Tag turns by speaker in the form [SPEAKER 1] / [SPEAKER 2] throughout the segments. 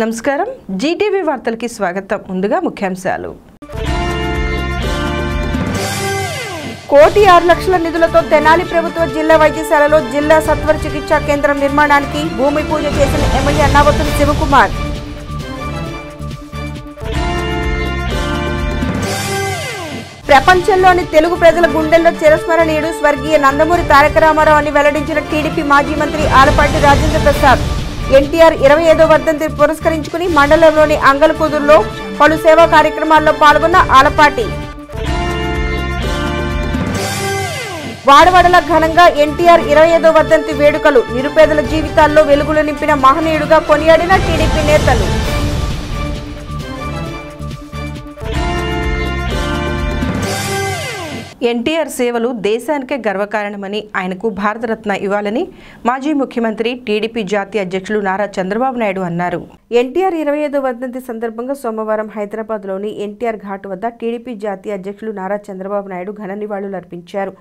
[SPEAKER 1] నమస్కారం జీటీవీ వార్తలకి స్వాగతం. ముందుగా ముఖ్యాంశాలు. 1,06,00,000 నిధులతో తెనాలి ప్రభుత్వ జిల్లా వైద్యశాలలో జిల్లా సత్వర చికిత్సా కేంద్రం నిర్మాణానికి భూమి పూజ చేసిన ఎమ్మెల్యే అన్నావతుని శివకుమార్. ప్రపంచంలోని తెలుగు ప్రజల గుండెల్లో చిరస్మరణీయుడు స్వర్గీయ నందమూరి తారక రామారావు అని వెల్లడించిన టీడీపీ మాజీ మంత్రి ఆలపాటి రాజేంద్ర ప్రసాద్. ఎన్టీఆర్ 25వ వర్ధంతి పురస్కరించుకుని మండలంలోని అంగలకూదురులో పలు సేవా కార్యక్రమాల్లో పాల్గొన్న ఆలపాటి. వాడవాడల ఘనంగా ఎన్టీఆర్ 25వ వర్ధంతి వేడుకలు. నిరుపేదల జీవితాల్లో వెలుగులు నింపిన మహనీయుడుగా కొనియాడిన టీడీపీ నేతలు. ఎన్టీఆర్ సేవలు దేశానికే గర్వకారణమని, ఆయనకు భారతరత్న ఇవ్వాలని మాజీ ముఖ్యమంత్రి టీడీపీ జాతీయ అధ్యక్షులు నారా చంద్రబాబు నాయుడు అన్నారు. ఎన్టీఆర్ 25వ వర్ధంతి సందర్భంగా సోమవారం హైదరాబాద్లోని ఎన్టీఆర్ ఘాట్ వద్ద టీడీపీ జాతీయ అధ్యక్షులు నారా చంద్రబాబు నాయుడు ఘన నివాళులు అర్పించారు.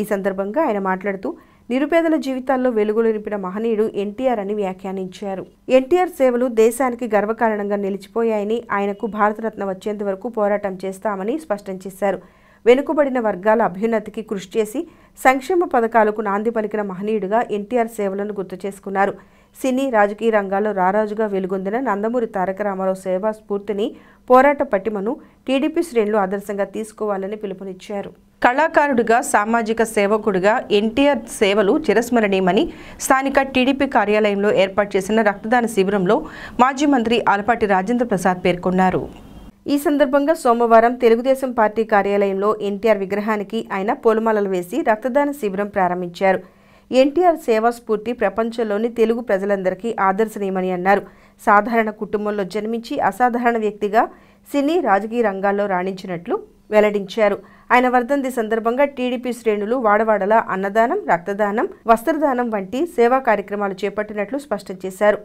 [SPEAKER 1] ఈ సందర్భంగా ఆయన మాట్లాడుతూ నిరుపేదల జీవితాల్లో వెలుగులు నింపిన మహనీయుడు ఎన్టీఆర్ అని వ్యాఖ్యానించారు. ఎన్టీఆర్ సేవలు దేశానికి గర్వకారణంగా నిలిచిపోయాయని, ఆయనకు భారతరత్న వచ్చేంత వరకు పోరాటం చేస్తామని స్పష్టం చేశారు. వెనుకబడిన వర్గాల అభ్యున్నతికి కృషి చేసి సంక్షేమ పథకాలకు నాంది పలికిన మహనీయుడిగా ఎన్టీఆర్ సేవలను గుర్తు చేసుకున్నారు. సినీ రాజకీయ రంగాల్లో రారాజుగా వెలుగొందిన నందమూరి తారక రామారావు సేవా స్ఫూర్తిని, పోరాట పటిమను టీడీపీ శ్రేణులు ఆదర్శంగా తీసుకోవాలని పిలుపునిచ్చారు. కళాకారుడిగా, సామాజిక సేవకుడిగా ఎన్టీఆర్ సేవలు చిరస్మరణీయమని స్థానిక టీడీపీ కార్యాలయంలో ఏర్పాటు చేసిన రక్తదాన శిబిరంలో మాజీ మంత్రి ఆలపాటి రాజేంద్ర ప్రసాద్ పేర్కొన్నారు. ఈ సందర్భంగా సోమవారం తెలుగుదేశం పార్టీ కార్యాలయంలో ఎన్టీఆర్ విగ్రహానికి ఆయన పూలమాలలు వేసి రక్తదాన శిబిరం ప్రారంభించారు. ఎన్టీఆర్ సేవా స్ఫూర్తి ప్రపంచంలోని తెలుగు ప్రజలందరికీ ఆదర్శనీయమని అన్నారు. సాధారణ కుటుంబంలో జన్మించి అసాధారణ వ్యక్తిగా సినీ రాజకీయ రంగాల్లో రాణించినట్లు వెల్లడించారు. ఆయన వర్ధంతి సందర్భంగా టీడీపీ శ్రేణులు వాడవాడల అన్నదానం, రక్తదానం, వస్త్రదానం వంటి సేవా కార్యక్రమాలు చేపట్టినట్లు స్పష్టం చేశారు.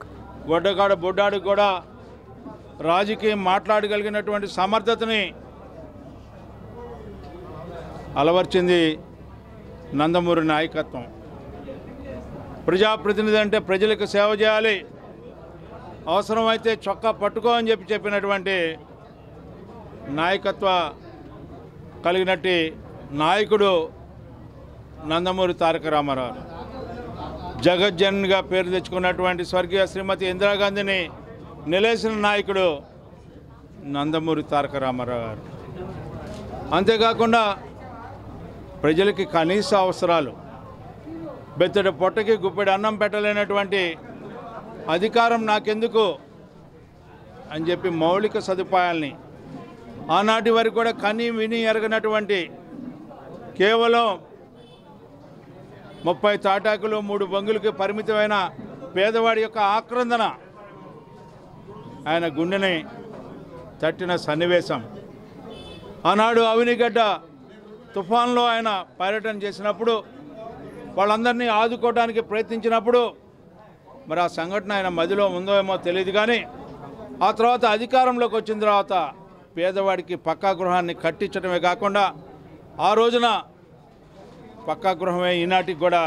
[SPEAKER 2] రాజకీయం మాట్లాడగలిగినటువంటి సమర్థతని అలవర్చింది నందమూరి నాయకత్వం. ప్రజాప్రతినిధి అంటే ప్రజలకు సేవ చేయాలి, అవసరమైతే చొక్కా పట్టుకో అని చెప్పినటువంటి నాయకత్వ కలిగినట్టు నాయకుడు నందమూరి తారక రామారావు. జగజ్జననిగా పేరు తెచ్చుకున్నటువంటి స్వర్గీయ శ్రీమతి ఇందిరాగాంధీని నిలేసిన నాయకుడు నందమూరి తారక రామారావు గారు. అంతేకాకుండా ప్రజలకి కనీస అవసరాలు, బెత్తడి పొట్టకి గుప్పెడు అన్నం పెట్టలేనటువంటి అధికారం నాకెందుకు అని చెప్పి మౌలిక సదుపాయాల్ని ఆనాటి వరకు కూడా కని విని ఎరగనటువంటి కేవలం 30 తాటాకులు 3 బంగులకి పరిమితమైన పేదవాడి యొక్క ఆక్రందన ఆయన గుండెని తట్టిన సన్నివేశం. ఆనాడు అవినిగడ్డ తుఫాన్లో ఆయన పర్యటన చేసినప్పుడు వాళ్ళందరినీ ఆదుకోవడానికి ప్రయత్నించినప్పుడు మరి ఆ సంఘటన ఆయన మదిలో ఉందో ఏమో తెలియదు. కానీ ఆ తర్వాత అధికారంలోకి వచ్చిన తర్వాత పేదవాడికి పక్కా గృహాన్ని కట్టించడమే కాకుండా ఆ రోజున పక్కా గృహమే ఈనాటికి కూడా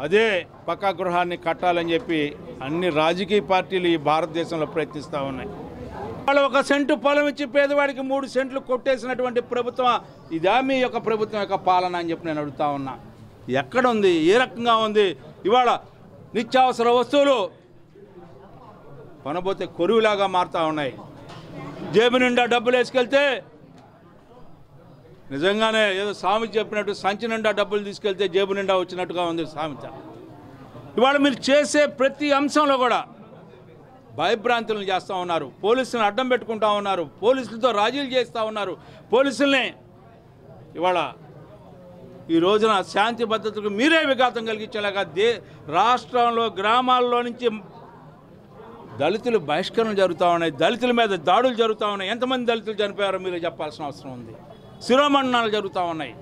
[SPEAKER 2] అదే పక్కా గృహాన్ని కట్టాలని చెప్పి అన్ని రాజకీయ పార్టీలు ఈ భారతదేశంలో ప్రయత్నిస్తూ ఉన్నాయి. వాళ్ళు 1 సెంటు పొలం ఇచ్చి పేదవాడికి 3 సెంట్లు కొట్టేసినటువంటి ప్రభుత్వం ఇదా మీ యొక్క ప్రభుత్వం యొక్క పాలన అని చెప్పి నేను అడుగుతా ఉన్నా. ఎక్కడ ఉంది, ఏ రకంగా ఉంది? ఇవాళ నిత్యావసర వస్తువులు కొనబోతే కొరువులాగా మారుతూ ఉన్నాయి. జేబు నిండా డబ్బులు వేసుకెళ్తే నిజంగానే ఏదో సామెత చెప్పినట్టు సంచి నిండా డబ్బులు తీసుకెళ్తే జేబు నిండా వచ్చినట్టుగా ఉంది సామెత. ఇవాళ మీరు చేసే ప్రతి అంశంలో కూడా భయభ్రాంతులను చేస్తూ ఉన్నారు, పోలీసులను అడ్డం పెట్టుకుంటా ఉన్నారు, పోలీసులతో రాజీలు చేస్తూ ఉన్నారు. పోలీసుల్ని ఇవాళ ఈ రోజున శాంతి భద్రతకు మీరే విఘాతం కలిగించేలాగా రాష్ట్రంలో గ్రామాల్లో నుంచి దళితులు బహిష్కరణ జరుగుతూ ఉన్నాయి, దళితుల మీద దాడులు జరుగుతూ ఉన్నాయి. ఎంతమంది దళితులు చనిపోయారో మీరే చెప్పాల్సిన అవసరం ఉంది. శిరోమండనాలు జరుగుతూ ఉన్నాయి.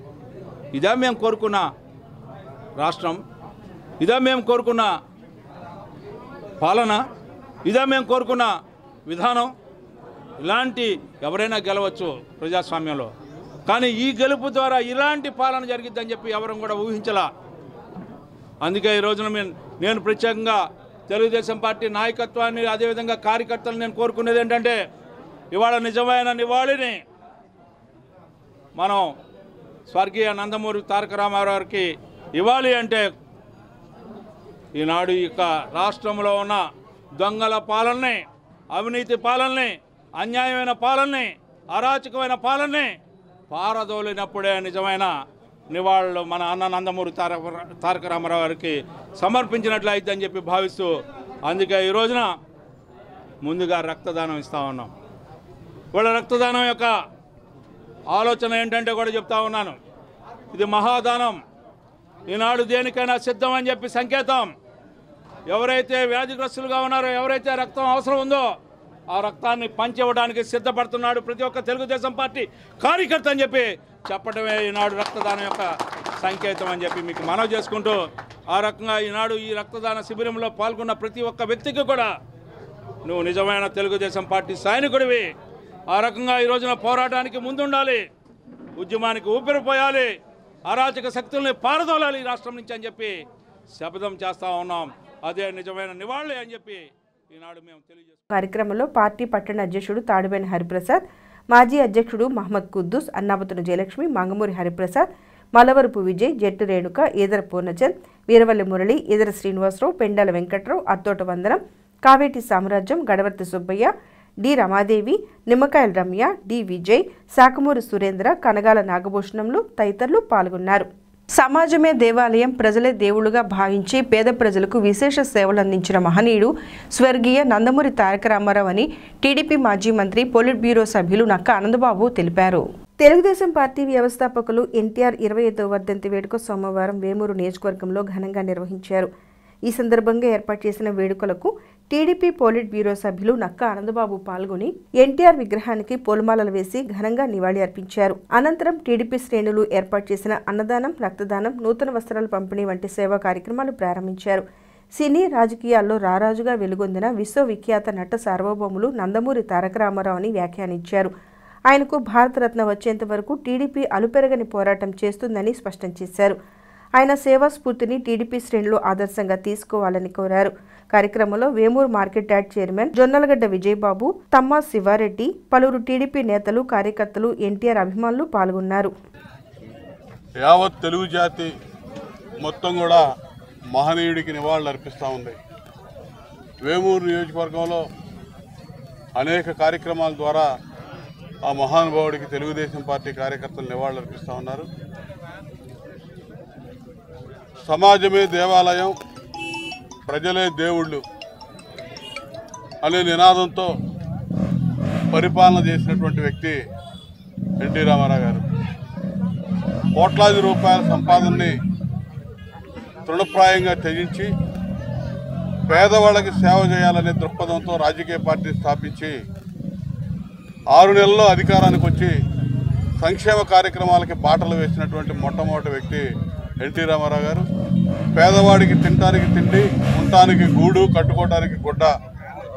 [SPEAKER 2] ఇదా మేము కోరుకున్న రాష్ట్రం? ఇదా మేము కోరుకున్న పాలన? ఇదా మేము కోరుకున్న విధానం? ఇలాంటి ఎవరైనా గెలవచ్చు ప్రజాస్వామ్యంలో, కానీ ఈ గెలుపు ద్వారా ఇలాంటి పాలన జరిగిద్దని చెప్పి ఎవరం కూడా ఊహించలా. అందుకే ఈ రోజున నేను ప్రత్యేకంగా తెలుగుదేశం పార్టీ నాయకత్వాన్ని అదేవిధంగా కార్యకర్తలు నేను కోరుకునేది ఏంటంటే ఇవాళ నిజమైన నివాళిని మనం స్వర్గీయ నందమూరి తారక రామారావు గారికి ఇవ్వాలి అంటే ఈనాడు ఇక రాష్ట్రంలో ఉన్న దొంగల పాలనని, అవినీతి పాలనని, అన్యాయమైన పాలనని, అరాచకమైన పాలనని పారదోలినప్పుడే నిజమైన నివాళులు మన అన్న నందమూరి తారక రామారావు గారికి సమర్పించినట్లయితే అని చెప్పి భావిస్తూ, అందుకే ఈ రోజున ముందుగా రక్తదానం ఇస్తూ ఉన్నాం. వాళ్ళ రక్తదానం యొక్క ఆలోచన ఏంటంటే కూడా చెప్తా ఉన్నాను, ఇది మహాదానం. ఈనాడు దేనికైనా సిద్ధం అని చెప్పి సంకేతం. ఎవరైతే వ్యాధిగ్రస్తులుగా ఉన్నారో, ఎవరైతే రక్తం అవసరం ఉందో ఆ రక్తాన్ని పంచివ్వడానికి సిద్ధపడుతున్నాడు ప్రతి ఒక్క తెలుగుదేశం పార్టీ కార్యకర్త అని చెప్పి చెప్పడమే ఈనాడు రక్తదానం యొక్క సంకేతం అని చెప్పి మీకు మనవి చేసుకుంటూ, ఆ రకంగా ఈనాడు ఈ రక్తదాన శిబిరంలో పాల్గొన్న ప్రతి ఒక్క వ్యక్తికి కూడా నువ్వు నిజమైన తెలుగుదేశం పార్టీ సైనికుడివి. ఆ రకంగా ఈ రోజున పోరాటానికి ముందుండాలి, ఉద్యమానికి ఊపిరిపోయాలి, అరాచక శక్తుల్ని పారదోలాలి ఈ రాష్ట్రం నుంచి అని చెప్పి శపథం చేస్తూ ఉన్నాం. అదే నిజమైన నివాళి అని చెప్పి ఈనాడు మేము తెలియజేస్తాం.
[SPEAKER 1] కార్యక్రమంలో పార్టీ పట్టణ అధ్యక్షుడు తాడివేని హరిప్రసాద్, మాజీ అధ్యక్షుడు మహమ్మద్ కుద్దూస్, అన్నాపతుని జయలక్ష్మి, మంగమూరి హరిప్రసాద్, మలవరపు విజయ్, జట్టు రేణుక, ఈదర పూర్ణచంద్, వీరవల్లి మురళి, ఈదర శ్రీనివాసరావు, పెండాల వెంకట్రావు, అత్తోట వందనం, కావేటి సామ్రాజ్యం, గడవర్తి సుబ్బయ్య, డి రమాదేవి, నిమ్మకాయల రమ్య, డి విజయ్, శాఖమూరి సురేంద్ర, కనగాల నాగభూషణంలు తదితరులు పాల్గొన్నారు. సమాజమే దేవాలయం, ప్రజలే దేవుళ్లుగా భావించి పేద ప్రజలకు విశేష సేవలు అందించిన మహనీయుడు స్వర్గీయ నందమూరి తారక రామారావు అని టీడీపీ మాజీ మంత్రి, పొలిట్ బ్యూరో సభ్యులు నక్క ఆనందబాబు తెలిపారు. తెలుగుదేశం పార్టీ వ్యవస్థాపకులు ఎన్టీఆర్ 25వ వర్ధంతి వేడుక సోమవారం వేమూరు నియోజకవర్గంలో ఘనంగా నిర్వహించారు. ఈ సందర్భంగా ఏర్పాటు చేసిన వేడుకలకు టీడీపీ పోలిట్ బ్యూరో సభ్యులు నక్క ఆనందబాబు పాల్గొని ఎన్టీఆర్ విగ్రహానికి పూలమాలలు వేసి ఘనంగా నివాళి అర్పించారు. అనంతరం టీడీపీ శ్రేణులు ఏర్పాటు చేసిన అన్నదానం, రక్తదానం, నూతన వస్త్రాల పంపిణీ వంటి సేవా కార్యక్రమాలు ప్రారంభించారు. సినీ రాజకీయాల్లో రారాజుగా వెలుగొందిన విశ్వవిఖ్యాత నట సార్వభౌములు నందమూరి తారక రామారావు అని వ్యాఖ్యానించారు. ఆయనకు భారతరత్న వచ్చేంత వరకు టీడీపీ అలుపెరగని పోరాటం చేస్తుందని స్పష్టం చేశారు. ఆయన సేవా స్ఫూర్తిని టీడీపీ శ్రేణులు ఆదర్శంగా తీసుకోవాలని కోరారు. కార్యక్రమంలో Vemuru market yard chairman Jonnalagadda Vijayababu, Tamma Siva Reddy, పలువురు టీడీపీ నేతలు, కార్యకర్తలు, ఎన్టీఆర్ అభిమానులు పాల్గొన్నారు.
[SPEAKER 3] యావత్ తెలుగు జాతి మొత్తం కూడా మహనీయుడికి నివాళులు అర్పిస్తూ ఉంది. వేమూరు నియోజకవర్గంలో అనేక కార్యక్రమాల ద్వారా ఆ మహానుభావుడికి తెలుగుదేశం పార్టీ కార్యకర్తలు నివాళులు అర్పిస్తూ ఉన్నారు. సమాజమే దేవాలయం, ప్రజలే దేవుళ్ళు అనే నినాదంతో పరిపాలన చేసినటువంటి వ్యక్తి ఎన్టీ రామారావు గారు. కోట్లాది రూపాయల సంపాదనని తృణప్రాయంగా త్యజించి పేదవాళ్ళకి సేవ చేయాలనే దృక్పథంతో రాజకీయ పార్టీ స్థాపించి 6 నెలల్లో అధికారానికి వచ్చి సంక్షేమ కార్యక్రమాలకి బాటలు వేసినటువంటి మొట్టమొదటి వ్యక్తి ఎన్టీ రామారావు గారు. పేదవాడికి తినడానికి తిండి, ఉండటానికి గూడు, కట్టుకోవడానికి గుడ్డ,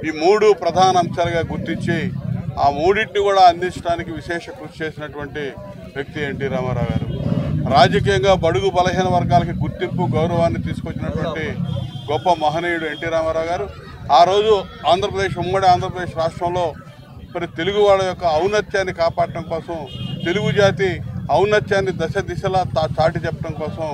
[SPEAKER 3] ఈ 3 ప్రధాన అంశాలుగా గుర్తించి ఆ మూడింటిని కూడా అందించడానికి విశేష కృషి చేసినటువంటి వ్యక్తి ఎన్టీ రామారావు గారు. రాజకీయంగా బడుగు బలహీన వర్గాలకి గుర్తింపు, గౌరవాన్ని తీసుకొచ్చినటువంటి గొప్ప మహనీయుడు ఎన్టీ రామారావు గారు. ఆ రోజు ఉమ్మడి ఆంధ్రప్రదేశ్ రాష్ట్రంలో మరి తెలుగు వాళ్ళ యొక్క ఔన్నత్యాన్ని కాపాడటం కోసం, తెలుగు జాతి ఔన్నత్యాన్ని దశ దిశలా చాటి చెప్పడం కోసం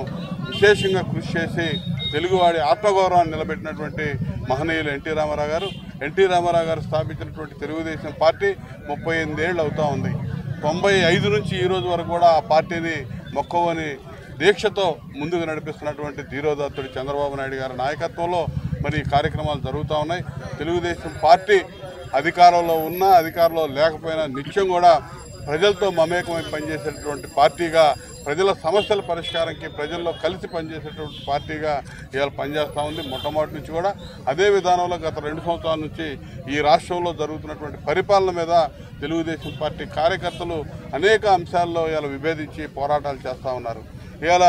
[SPEAKER 3] విశేషంగా కృషి చేసి తెలుగువాడి ఆత్మగౌరవాన్ని నిలబెట్టినటువంటి మహనీయులు ఎన్టీ రామారావు గారు. ఎన్టీ రామారావు గారు స్థాపించినటువంటి తెలుగుదేశం పార్టీ 38 ఏళ్ళు అవుతూ ఉంది. 95 నుంచి ఈ రోజు వరకు కూడా ఆ పార్టీని మొక్కవని దీక్షతో ముందుకు నడిపిస్తున్నటువంటి ధీరోదత్తుడు చంద్రబాబు నాయుడు గారి నాయకత్వంలో మరి ఈ కార్యక్రమాలు జరుగుతూ ఉన్నాయి. తెలుగుదేశం పార్టీ అధికారంలో ఉన్నా, అధికారంలో లేకపోయినా నిత్యం కూడా ప్రజలతో మమేకమై పనిచేసేటువంటి పార్టీగా, ప్రజల సమస్యల పరిష్కారానికి ప్రజల్లో కలిసి పనిచేసేటువంటి పార్టీగా ఇవాళ పనిచేస్తూ ఉంది. మొట్టమొదటి నుంచి కూడా అదే విధానంలో గత 2 సంవత్సరాల నుంచి ఈ రాష్ట్రంలో జరుగుతున్నటువంటి పరిపాలన మీద తెలుగుదేశం పార్టీ కార్యకర్తలు అనేక అంశాల్లో ఇవాళ విభేదించి పోరాటాలు చేస్తూ ఉన్నారు. ఇవాళ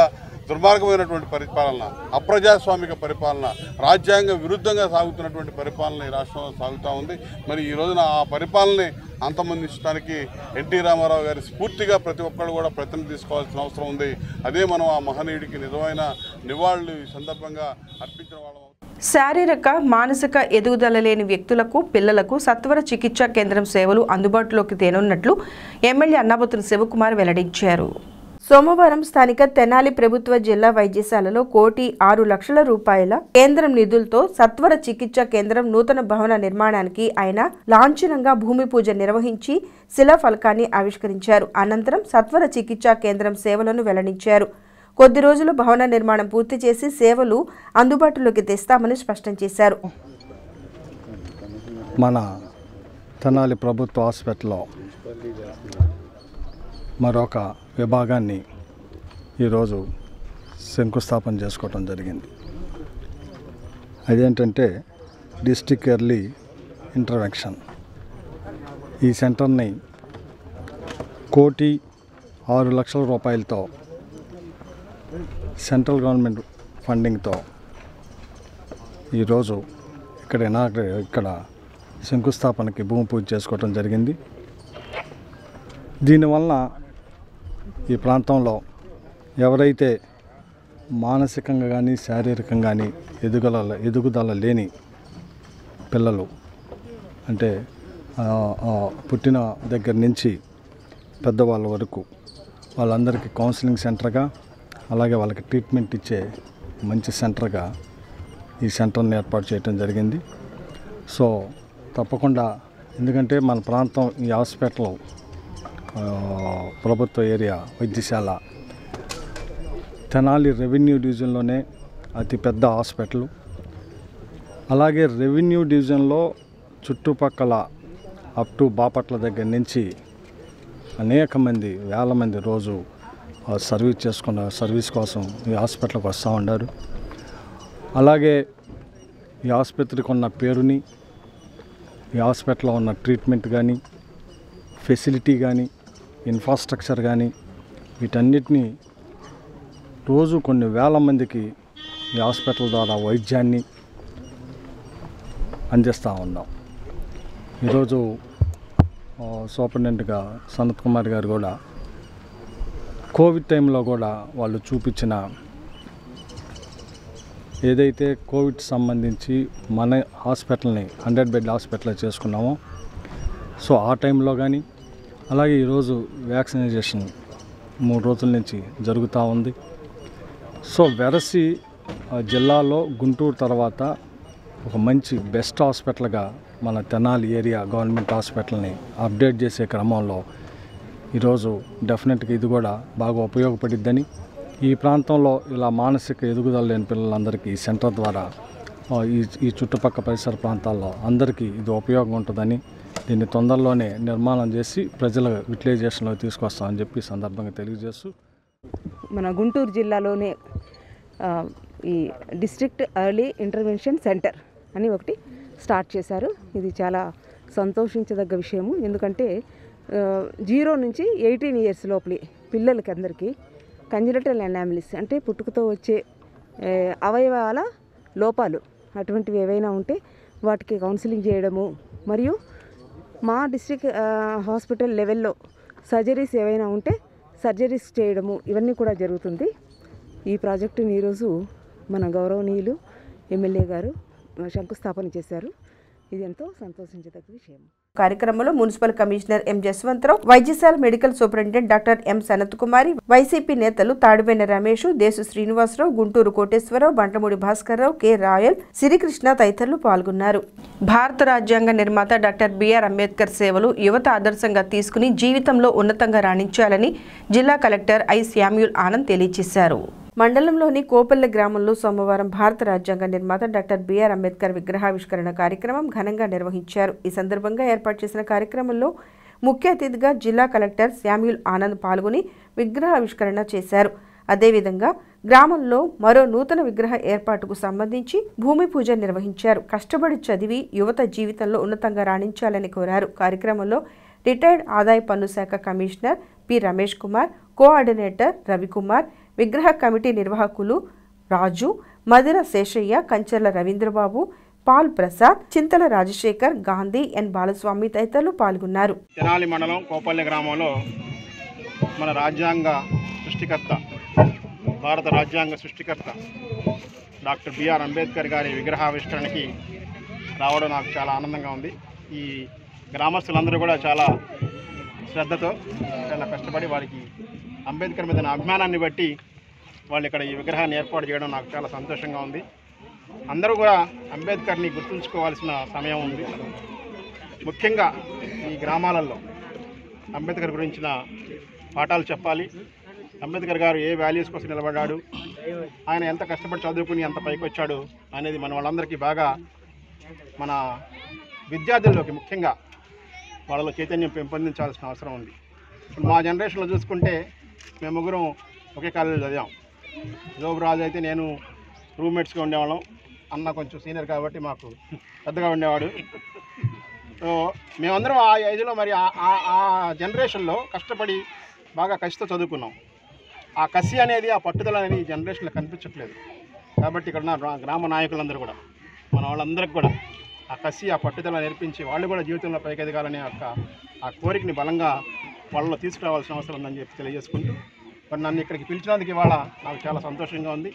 [SPEAKER 3] దుర్మార్గమైనటువంటి పరిపాలన, అప్రజాస్వామిక పరిపాలన, రాజ్యాంగ విరుద్ధంగా సాగుతున్నటువంటి పరిపాలన ఈ రాష్ట్రంలో సాగుతూ ఉంది. మరి ఈ రోజున ఆ పరిపాలనని అంతమొందించడానికి ఎన్టీ రామారావు గారి స్ఫూర్తిగా ప్రతి ఒక్కరు కూడా ప్రతినిధి తీసుకోవాల్సిన అవసరం ఉంది. అదే మనం ఆ మహనీయుడికి నిజమైన నివాళులు ఈ సందర్భంగా అర్పించిన వాళ్ళం.
[SPEAKER 1] శారీరక మానసిక ఎదుగుదల లేని వ్యక్తులకు పిల్లలకు సత్వర చికిత్సా కేంద్రం సేవలు అందుబాటులోకి తేనున్నట్లు ఎమ్మెల్యే అన్నాబత్తుని శివకుమార్ వెల్లడించారు. సోమవారం స్థానిక తెనాలి ప్రభుత్వ జిల్లా వైద్యశాలలో 1,06,00,000 రూపాయల కేంద్రం నిధులతో సత్వర చికిత్సా కేంద్రం నూతన భవన నిర్మాణానికి ఆయన లాంఛనంగా భూమి పూజ నిర్వహించి శిలాఫలకాన్ని ఆవిష్కరించారు. అనంతరం సత్వర చికిత్సా కేంద్రం సేవలను వెల్లడించారు. కొద్ది రోజులు భవన నిర్మాణం పూర్తి చేసి సేవలు అందుబాటులోకి తెస్తామని స్పష్టం చేశారు.
[SPEAKER 4] మన తెనాలి ప్రభుత్వ హాస్పిటల్లో మరొక విభాగాన్ని ఈరోజు శంకుస్థాపన చేసుకోవడం జరిగింది. అదేంటంటే డిస్ట్రిక్ట్ ఎర్లీ ఇంటర్వెన్షన్. ఈ సెంటర్ని 1,06,00,000 రూపాయలతో సెంట్రల్ గవర్నమెంట్ ఫండింగ్తో ఈరోజు ఇక్కడ శంకుస్థాపనకి భూమి పూజ చేసుకోవడం జరిగింది. దీనివల్ల ఈ ప్రాంతంలో ఎవరైతే మానసికంగా కానీ శారీరకంగా కానీ ఎదుగుదల లేని పిల్లలు అంటే పుట్టిన దగ్గర నుంచి పెద్దవాళ్ళ వరకు వాళ్ళందరికీ కౌన్సిలింగ్ సెంటర్గా అలాగే వాళ్ళకి ట్రీట్మెంట్ ఇచ్చే మంచి సెంటర్గా ఈ సెంటర్ని ఏర్పాటు చేయడం జరిగింది. సో తప్పకుండా ఎందుకంటే మన ప్రాంతం ఈ హాస్పిటల్ ప్రభుత్వ ఏరియా వైద్యశాల తెనాలి రెవెన్యూ డివిజన్లోనే అతిపెద్ద హాస్పిటల్. అలాగే రెవెన్యూ డివిజన్లో చుట్టుపక్కల అప్ టు బాపట్ల దగ్గర నుంచి అనేక మంది వేల మంది రోజు సర్వీస్ కోసం ఈ హాస్పిటల్కి వస్తూ ఉన్నారు. అలాగే ఈ ఆసుపత్రికి ఉన్న పేరుని ఈ హాస్పిటల్లో ఉన్న ట్రీట్మెంట్ కానీ ఫెసిలిటీ కానీ ఇన్ఫ్రాస్ట్రక్చర్ కానీ వీటన్నిటినీ రోజు కొన్ని వేల మందికి ఈ హాస్పిటల్ ద్వారా వైద్యాన్ని అందిస్తూ ఉన్నాం. ఈరోజు సూపరింటెండెంట్గా సనత్ కుమార్ గారు కూడా కోవిడ్ టైంలో కూడా వాళ్ళు చూపించిన ఏదైతే కోవిడ్ సంబంధించి మన హాస్పిటల్ని 100 బెడ్ హాస్పిటల్ చేసుకున్నామో సో ఆ టైంలో కానీ అలాగే ఈరోజు వ్యాక్సినైజేషన్ 3 రోజుల నుంచి జరుగుతూ ఉంది. సో వెరసి జిల్లాలో గుంటూరు తర్వాత ఒక మంచి బెస్ట్ హాస్పిటల్గా మన తెనాలి ఏరియా గవర్నమెంట్ హాస్పిటల్ని అప్డేట్ చేసే క్రమంలో ఈరోజు డెఫినెట్గా ఇది కూడా బాగా ఉపయోగపడిద్దని ఈ ప్రాంతంలో ఇలా మానసిక ఎదుగుదల లేని పిల్లలందరికీ ఈ సెంటర్ ద్వారా ఈ చుట్టుపక్కల పరిసర ప్రాంతాల్లో అందరికీ ఇది ఉపయోగం ఉంటుందని దీన్ని తొందరలోనే నిర్మాణం చేసి ప్రజల యూటిలైజేషన్లో తీసుకొస్తామని చెప్పి సందర్భంగా తెలియజేస్తూ
[SPEAKER 5] మన గుంటూరు జిల్లాలోనే ఈ డిస్ట్రిక్ట్ ఎర్లీ ఇంటర్వెన్షన్ సెంటర్ అని ఒకటి స్టార్ట్ చేశారు. ఇది చాలా సంతోషించదగ్గ విషయము. ఎందుకంటే 0 నుంచి 18 ఇయర్స్ లోపలి పిల్లలకి అందరికీ కంజనిటల్ అనామలీస్ అంటే పుట్టుకతో వచ్చే అవయవాల లోపాలు అటువంటివి ఏవైనా ఉంటే వాటికి కౌన్సిలింగ్ చేయడము మరియు మా డిస్ట్రిక్ట్ హాస్పిటల్ లెవెల్లో సర్జరీస్ ఏవైనా ఉంటే సర్జరీస్ చేయడము ఇవన్నీ కూడా జరుగుతుంది. ఈ ప్రాజెక్టుని ఈరోజు మన గౌరవనీయులు ఎమ్మెల్యే గారు శంకుస్థాపన చేశారు. ఇది ఎంతో సంతోషించదగ్గ విషయం.
[SPEAKER 1] కార్యక్రమంలో మున్సిపల్ కమిషనర్ ఎం జస్వంతరావు, వైద్యశాల medical superintendent doctor M Sanath Kumari, YCP నేతలు తాడివేన రమేష్, దేశు శ్రీనివాసరావు, గుంటూరు కోటేశ్వరరావు, బంట్లమూడి భాస్కర్రావు, కె రాయల్, సిరికృష్ణ తదితరులు పాల్గొన్నారు. భారత రాజ్యాంగ నిర్మాత డాక్టర్ బిఆర్ అంబేద్కర్ సేవలు యువత ఆదర్శంగా తీసుకుని జీవితంలో ఉన్నతంగా రాణించాలని జిల్లా కలెక్టర్ ఐ శామ్యూల్ ఆనంద్ తెలియజేశారు. మండలంలోని కోపల్లె గ్రామంలో సోమవారం భారత రాజ్యాంగ నిర్మాత డాక్టర్ బిఆర్ అంబేద్కర్ విగ్రహావిష్కరణ కార్యక్రమం ఘనంగా నిర్వహించారు. ఈ సందర్భంగా ఏర్పాటు చేసిన కార్యక్రమంలో ముఖ్య అతిథిగా జిల్లా కలెక్టర్ శామ్యూల్ ఆనంద్ పాల్గొని విగ్రహావిష్కరణ చేశారు. అదేవిధంగా గ్రామంలో మరో నూతన విగ్రహ ఏర్పాటుకు సంబంధించి భూమి పూజ నిర్వహించారు. కష్టపడి చదివి యువత జీవితంలో ఉన్నతంగా రాణించాలని కోరారు. కార్యక్రమంలో రిటైర్డ్ ఆదాయ పన్ను శాఖ commissioner P Ramesh Kumar, coordinator Ravikumar, విగ్రహ కమిటీ నిర్వాహకులు రాజు, మదిర శేషయ్య, కంచర్ల రవీంద్రబాబు, పాల్ ప్రసాద్, చింతల రాజశేఖర్, గాంధీ, ఎన్ బాలస్వామి తదితరులు పాల్గొన్నారు.
[SPEAKER 6] తెనాలి మండలం కోపల్లె గ్రామంలో మన రాజ్యాంగ సృష్టికర్త, భారత రాజ్యాంగ సృష్టికర్త డాక్టర్ బిఆర్ అంబేద్కర్ గారి విగ్రహావిష్కరణకి రావడం నాకు చాలా ఆనందంగా ఉంది. ఈ గ్రామస్తులందరూ కూడా చాలా శ్రద్ధతో చాలా కష్టపడి వారికి అంబేద్కర్ మీద అభిమానాన్ని బట్టి వాళ్ళు ఇక్కడ ఈ విగ్రహాన్ని ఏర్పాటు చేయడం నాకు చాలా సంతోషంగా ఉంది. అందరూ కూడా అంబేద్కర్ని గుర్తుంచుకోవాల్సిన సమయం ఉంది. ముఖ్యంగా ఈ గ్రామాలలో అంబేద్కర్ గురించిన పాఠాలు చెప్పాలి. అంబేద్కర్ గారు ఏ వాల్యూస్ కోసం నిలబడ్డాడు, ఆయన ఎంత కష్టపడి చదువుకుని ఎంత పైకి వచ్చాడు అనేది మన వాళ్ళందరికీ బాగా మన విద్యార్థుల్లోకి ముఖ్యంగా వాళ్ళలో చైతన్యం పెంపొందించాల్సిన అవసరం ఉంది. ఇప్పుడు మా జనరేషన్లో చూసుకుంటే మేము ముగ్గురం ఒకే కాలేజీలో చదివాం. జోబురాజు అయితే నేను రూమ్మేట్స్గా ఉండేవాళ్ళం. అన్న కొంచెం సీనియర్ కాబట్టి మాకు పెద్దగా ఉండేవాడు. సో మేమందరం ఆ ఏజ్లో మరి ఆ జనరేషన్లో కష్టపడి బాగా కసితో చదువుకున్నాం. ఆ కసి అనేది, ఆ పట్టుదల అనేది ఈ జనరేషన్లో కనిపించట్లేదు. కాబట్టి ఇక్కడ ఉన్న గ్రామ నాయకులందరూ కూడా మన వాళ్ళందరికీ కూడా ఆ కసి, ఆ పట్టుదల నేర్పించి వాళ్ళు కూడా జీవితంలో పైకి ఎదగాలనే ఆ కోరికని బలంగా వాళ్ళలో తీసుకురావాల్సిన అవసరం ఉందని చెప్పి తెలియజేసుకుంటూ మరి నన్ను ఇక్కడికి పిలిచినందుకు ఇవాళ నాకు చాలా సంతోషంగా ఉంది.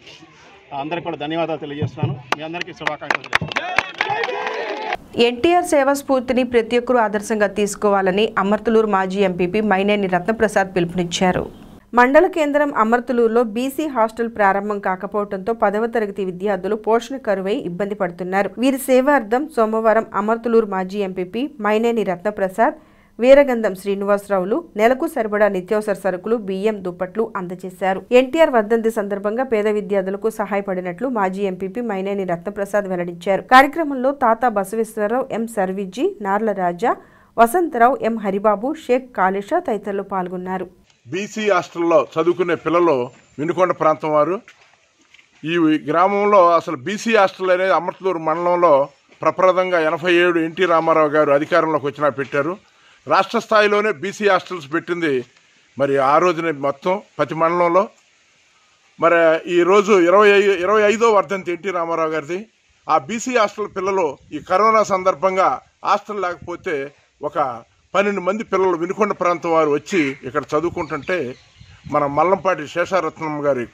[SPEAKER 6] అందరికీ కూడా ధన్యవాదాలు తెలియజేస్తున్నాను. మీ అందరికీ శుభాకాంక్షలు.
[SPEAKER 1] ఎన్టీఆర్ సేవా స్ఫూర్తిని ప్రతి ఒక్కరూ ఆదర్శంగా తీసుకోవాలని అమర్తలూరు మాజీ ఎంపీపీ మైనేని రత్నప్రసాద్ పిలుపునిచ్చారు. మండల కేంద్రం అమర్తలూరులో బీసీ హాస్టల్ ప్రారంభం కాకపోవడంతో 10వ తరగతి విద్యార్థులు పోషణ కరువై ఇబ్బంది పడుతున్నారు. వీరి సేవార్థం సోమవారం అమర్తలూరు మాజీ ఎంపీపీ మైనేని రత్నప్రసాద్, వీరగంధం శ్రీనివాసరావులు నెలకు సరిపడా నిత్యావసర సరుకులు, బియ్యం, దుప్పట్లు అందజేశారు. ఎన్టీఆర్ వర్ధంతి సందర్భంగా పేద విద్యార్థులకు సహాయపడినట్లు మాజీ ఎంపీపీ మైనేని రత్నప్రసాద్ వెల్లడించారు. కార్యక్రమంలో తాతా బసవేశ్వరరావు, ఎం సర్విజీ, నార్ల రాజా, వసంతరావు, ఎం హరిబాబు, షేక్ కాళేషా తదితరులు పాల్గొన్నారు.
[SPEAKER 7] బీసీ హాస్టల్లో చదువుకునే పిల్లలు వినుకొండ ప్రాంతం వారు. ఈ గ్రామంలో అసలు బీసీ హాస్టల్ అనేది అమర్తలూరు మండలంలో ప్రప్రదంగా 87 ఎన్టీ రామారావు గారు అధికారంలోకి వచ్చినా పెట్టారు. రాష్ట్ర స్థాయిలోనే బీసీ హాస్టల్స్ పెట్టింది మరి ఆ రోజునే మొత్తం ప్రతి మండలంలో. మరి ఈరోజు 25వ వర్ధంతి ఎన్టీ రామారావు గారిది. ఆ బీసీ హాస్టల్ పిల్లలు ఈ కరోనా సందర్భంగా హాస్టల్ లేకపోతే ఒక 12 మంది పిల్లలు వినుకొండ ప్రాంతం వారు వచ్చి ఇక్కడ చదువుకుంటుంటే మన మల్లంపాటి శేషారత్నం గారి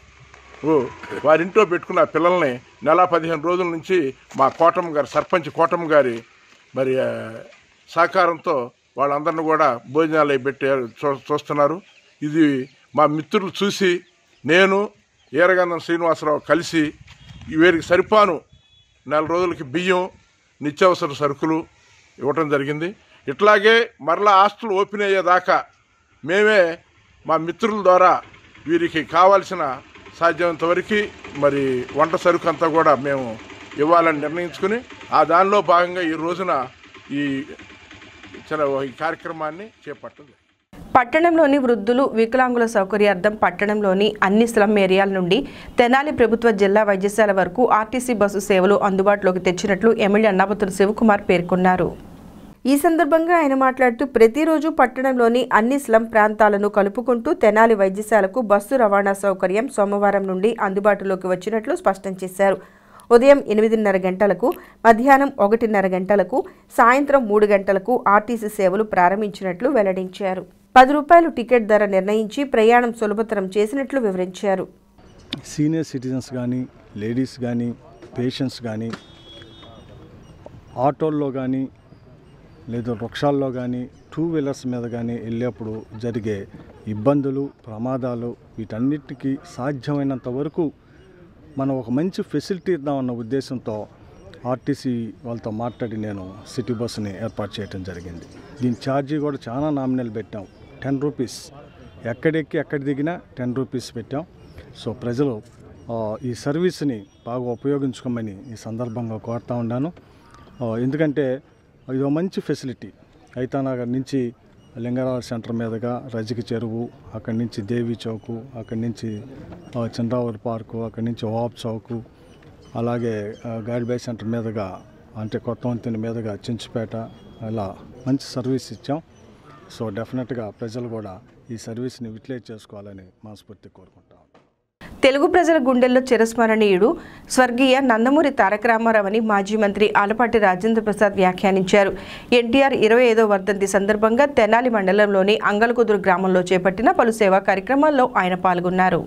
[SPEAKER 7] వారింట్లో పెట్టుకున్న పిల్లల్ని నెల 15 రోజుల నుంచి మా కోటమ్మ గారి సర్పంచ్ కోటమ్మ గారి మరి సహకారంతో వాళ్ళందరినీ కూడా భోజనాలు పెట్టి చూస్తున్నారు. ఇది మా మిత్రులు చూసి నేను వీరగంధం శ్రీనివాసరావు కలిసి వీరికి సరిపాను నెల రోజులకి బియ్యం, నిత్యావసర సరుకులు ఇవ్వటం జరిగింది. ఇట్లాగే మరలా హాస్టల్ ఓపెన్ అయ్యేదాకా మేమే మా మిత్రుల ద్వారా వీరికి కావాల్సిన సాధ్యమైనంత వరకు మరి వంట సరుకు అంతా కూడా మేము ఇవ్వాలని నిర్ణయించుకుని ఆ దానిలో భాగంగా ఈ రోజున ఈ కార్యక్రమాన్ని చేపట్టింది.
[SPEAKER 1] పట్టణంలోని వృద్ధులు, వికలాంగుల సౌకర్యార్థం పట్టణంలోని అన్ని స్లమ్ ఏరియాల నుండి తెనాలి ప్రభుత్వ జిల్లా వైద్యశాల వరకు ఆర్టీసీ బస్సు సేవలు అందుబాటులోకి తెచ్చినట్లు ఎమ్మెల్యే అన్నాబత్తుల శివకుమార్ పేర్కొన్నారు. ఈ సందర్భంగా ఆయన మాట్లాడుతూ ప్రతిరోజు పట్టణంలోని అన్ని స్లమ్ ప్రాంతాలను కలుపుకుంటూ తెనాలి వైద్యశాలకు బస్సు రవాణా సౌకర్యం సోమవారం నుండి అందుబాటులోకి వచ్చినట్లు స్పష్టం చేశారు. ఉదయం 8:30 గంటలకు, మధ్యాహ్నం 1:30 గంటలకు, సాయంత్రం 3 గంటలకు ఆర్టీసీ సేవలు ప్రారంభించినట్లు వెల్లడించారు. 10 రూపాయలు టికెట్ ధర నిర్ణయించి ప్రయాణం సులభతరం చేసినట్లు వివరించారు.
[SPEAKER 4] సీనియర్ సిటిజన్స్ కానీ, లేడీస్ కానీ, పేషెంట్స్ కానీ ఆటోల్లో కానీ లేదా రిక్షాల్లో కానీ, 2 వీలర్స్ మీద కానీ వెళ్ళేప్పుడు జరిగే ఇబ్బందులు, ప్రమాదాలు వీటన్నిటికీ సాధ్యమైనంత వరకు మనం ఒక మంచి ఫెసిలిటీ ఇద్దామన్న ఉద్దేశంతో ఆర్టీసీ వాళ్ళతో మాట్లాడి నేను సిటీ బస్సుని ఏర్పాటు చేయడం జరిగింది. దీని ఛార్జీ కూడా చాలా నామినల్ పెట్టాం, 10 రూపీస్. ఎక్కడెక్కి ఎక్కడ దిగినా 10 రూపీస్ పెట్టాం. సో ప్రజలు ఈ సర్వీస్ని బాగా ఉపయోగించుకోమని ఈ సందర్భంగా కోరుతా ఉన్నాను. ఎందుకంటే ఇది మంచి ఫెసిలిటీ. ఐతానగర్ నుంచి లింగరాజు సెంటర్ మీదుగా రజిక చెరువు, అక్కడి నుంచి దేవి చౌకు, అక్కడి నుంచి చంద్రావూరు పార్కు, అక్కడి నుంచి ఓప్ చౌకు, అలాగే గాడిబాయ్ సెంటర్ మీదుగా అంటే కొత్త వంతెన మీదుగా చెంచుపేట, ఇలా మంచి సర్వీస్ ఇచ్చాం. సో డెఫినెట్గా ప్రజలు కూడా ఈ సర్వీస్ని యూటిలైజ్ చేసుకోవాలని మనస్ఫూర్తి కోరుకుంటాం.
[SPEAKER 1] తెలుగు ప్రజల గుండెల్లో చిరస్మరణీయుడు స్వర్గీయ నందమూరి తారక రామారావు అని మాజీ మంత్రి ఆలపాటి రాజేంద్ర ప్రసాద్ వ్యాఖ్యానించారు. ఎన్టీఆర్ 25వ వర్ధంతి సందర్భంగా తెనాలి మండలంలోని అంగలకుదురు గ్రామంలో చేపట్టిన పలు సేవా కార్యక్రమాల్లో ఆయన పాల్గొన్నారు.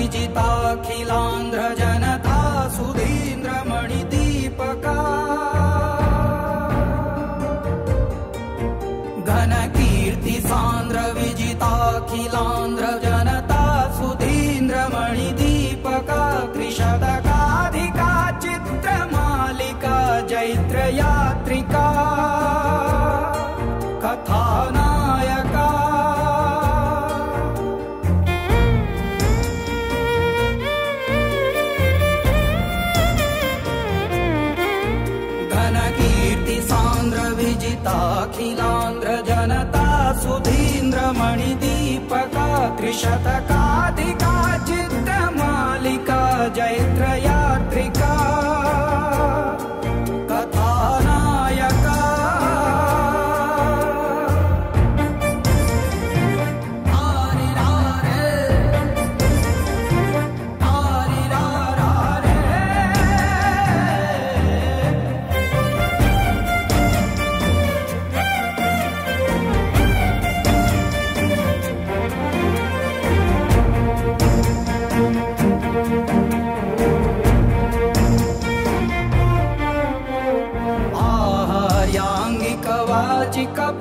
[SPEAKER 8] विजिताखिलांध्र जनता सुधींद्रमणि दीपका घन कीर्ति सांद्र विजिताखिलांध्र जनता सुधींद्रमणि दीपका त्रिशतकाधिका चित्रमालिका जैत्र यात्रिका कथानायका घन कीर्ति सांद्र विजिताखिलांध्र जनता सुधींद्रमणि दीपका त्रिशतकाधिका चित्रमालिका जैत्र यात्रिका कथानायका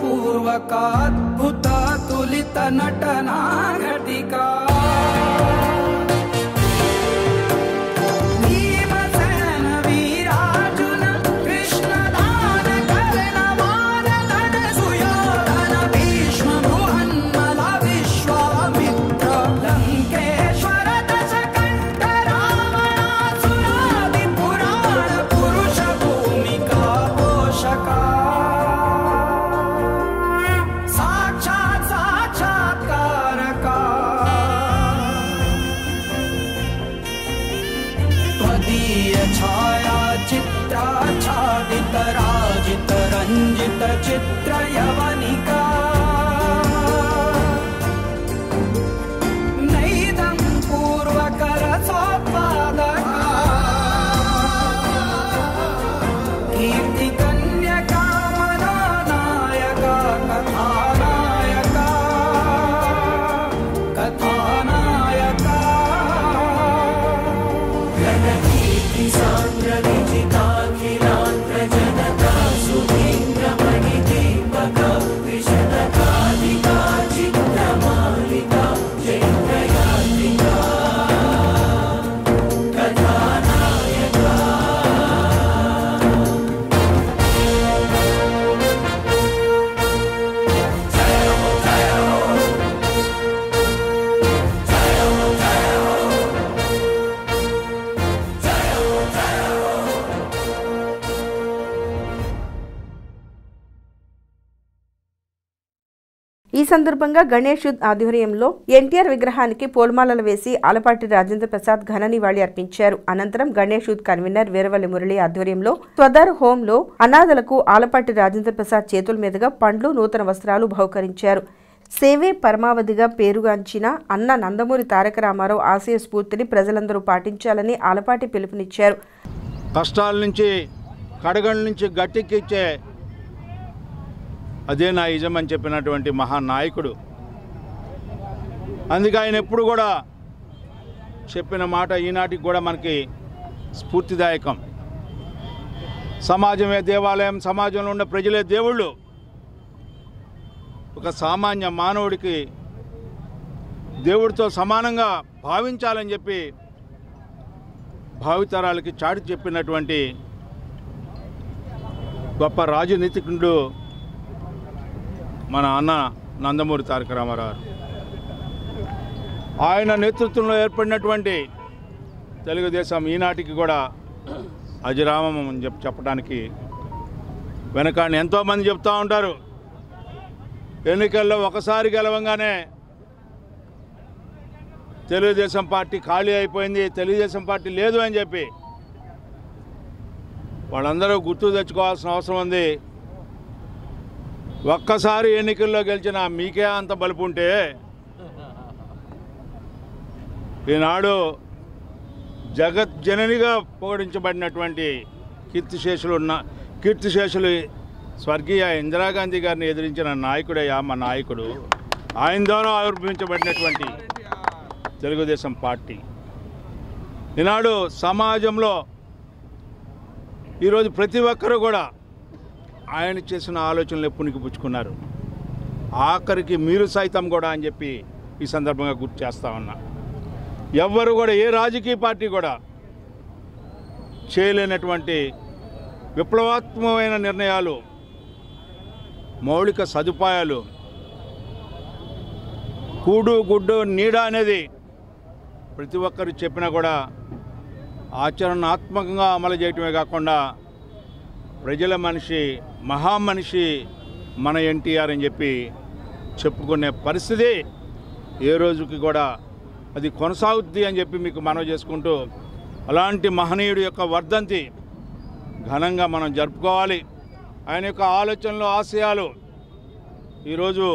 [SPEAKER 8] पूर्वकाद्भुत तुलित नटना घटिका भीमसेन वीरार्जुन कृष्ण दान कर्ण वानर सुयोधन भीष्म बृहन्मल विश्वामित्र लंकेश्वर दशकंठ रावणासुरादि पुराण पुरुष भूमिका पोषका साक्षात्कारका त्वदीय छाया चित्राच्छादित राजित रंजित चित्र यवनिका नैदं पूर्वकर सोत्पादका कीर्ति कन्यका मनोनायका कथानायका कथानायका घनकीर्ति सांद्र विजिताखिलांध्र जनता सुधींद्रमणि दीपका त्रिशतकाधिका चित्रमालिका जैत्र यात्रिका कथानायका
[SPEAKER 1] ఈ సందర్భంగా గణేష్ యూత్ ఆధ్వర్యంలో ఎన్టీఆర్ విగ్రహానికి పూలమాలలు వేసి ఆలపాటి రాజేంద్ర ప్రసాద్ ఘన నివాళి అర్పించారు. అనంతరం గణేష్ యూత్ కన్వీనర్ వీరవల్లి మురళి ఆధ్వర్యంలో స్వదర్ హోంలో అనాథలకు ఆలపాటి రాజేంద్ర ప్రసాద్ చేతుల మీదుగా పండ్లు నూతన వస్త్రాలు బహుకరించారు. సేవే పరమావధిగా పేరుగాంచిన అన్న నందమూరి తారక రామారావు ఆశయ స్ఫూర్తిని ప్రజలందరూ పాటించాలని ఆలపాటి పిలుపునిచ్చారు.
[SPEAKER 2] కష్టాల నుంచి కడగళ్ళ నుంచి గట్టెక్కిచ్చే అదే నా ఇజం అని చెప్పినటువంటి మహానాయకుడు. అందుకే ఆయన ఎప్పుడు కూడా చెప్పిన మాట ఈనాటికి కూడా మనకి స్ఫూర్తిదాయకం. సమాజమే దేవాలయం, సమాజంలో ఉన్న ప్రజలే దేవుళ్ళు. ఒక సామాన్య మానవుడికి దేవుడితో సమానంగా భావించాలని చెప్పి భావితరాలకి చాటి చెప్పినటువంటి గొప్ప రాజనీతిజ్ఞుడు మన అన్న నందమూరి తారక రామారావు. ఆయన నేతృత్వంలో ఏర్పడినటువంటి తెలుగుదేశం ఈనాటికి కూడా అజరామం అని చెప్పడానికి వెనకాన్ని ఎంతోమంది చెప్తూ ఉంటారు. ఎన్నికల్లో ఒకసారి గెలవంగానే తెలుగుదేశం పార్టీ ఖాళీ అయిపోయింది, తెలుగుదేశం పార్టీ లేదు అని చెప్పి వాళ్ళందరూ గుర్తు తెచ్చుకోవాల్సిన అవసరం ఉంది. ఒక్కసారి ఎన్నికల్లో గెలిచిన మీకే అంత బలుపు ఉంటే ఈనాడు జగజ్జననిగా పొగడించబడినటువంటి కీర్తిశేషులు స్వర్గీయ ఇందిరాగాంధీ గారిని ఎదిరించిన నాయకుడయ్యా మా నాయకుడు. ఆయన ద్వారా ఆవిర్భవించబడినటువంటి తెలుగుదేశం పార్టీ ఈనాడు సమాజంలో ఈరోజు ప్రతి ఒక్కరూ కూడా ఆయన చేసిన ఆలోచనలు ఎప్పునికి పుచ్చుకున్నారు, ఆఖరికి మీరు సైతం కూడా అని చెప్పి ఈ సందర్భంగా గుర్తు చేస్తా ఉన్నా. ఎవ్వరు కూడా ఏ రాజకీయ పార్టీ కూడా చేయలేనటువంటి విప్లవాత్మకమైన నిర్ణయాలు, మౌలిక సదుపాయాలు, కూడు గుడ్డు నీడ అనేది ప్రతి ఒక్కరు చెప్పినా కూడా ఆచరణాత్మకంగా అమలు చేయటమే కాకుండా ప్రజల మనిషి, మహామనిషి మన ఎన్టీఆర్ అని చెప్పి చెప్పుకునే పరిస్థితి ఏ రోజుకి కూడా అది కొనసాగుద్ది అని చెప్పి మీకు మనవి చేసుకుంటూ, అలాంటి మహనీయుడి యొక్క వర్ధంతి ఘనంగా మనం జరుపుకోవాలి. ఆయన యొక్క ఆలోచనలు, ఆశయాలు ఈరోజు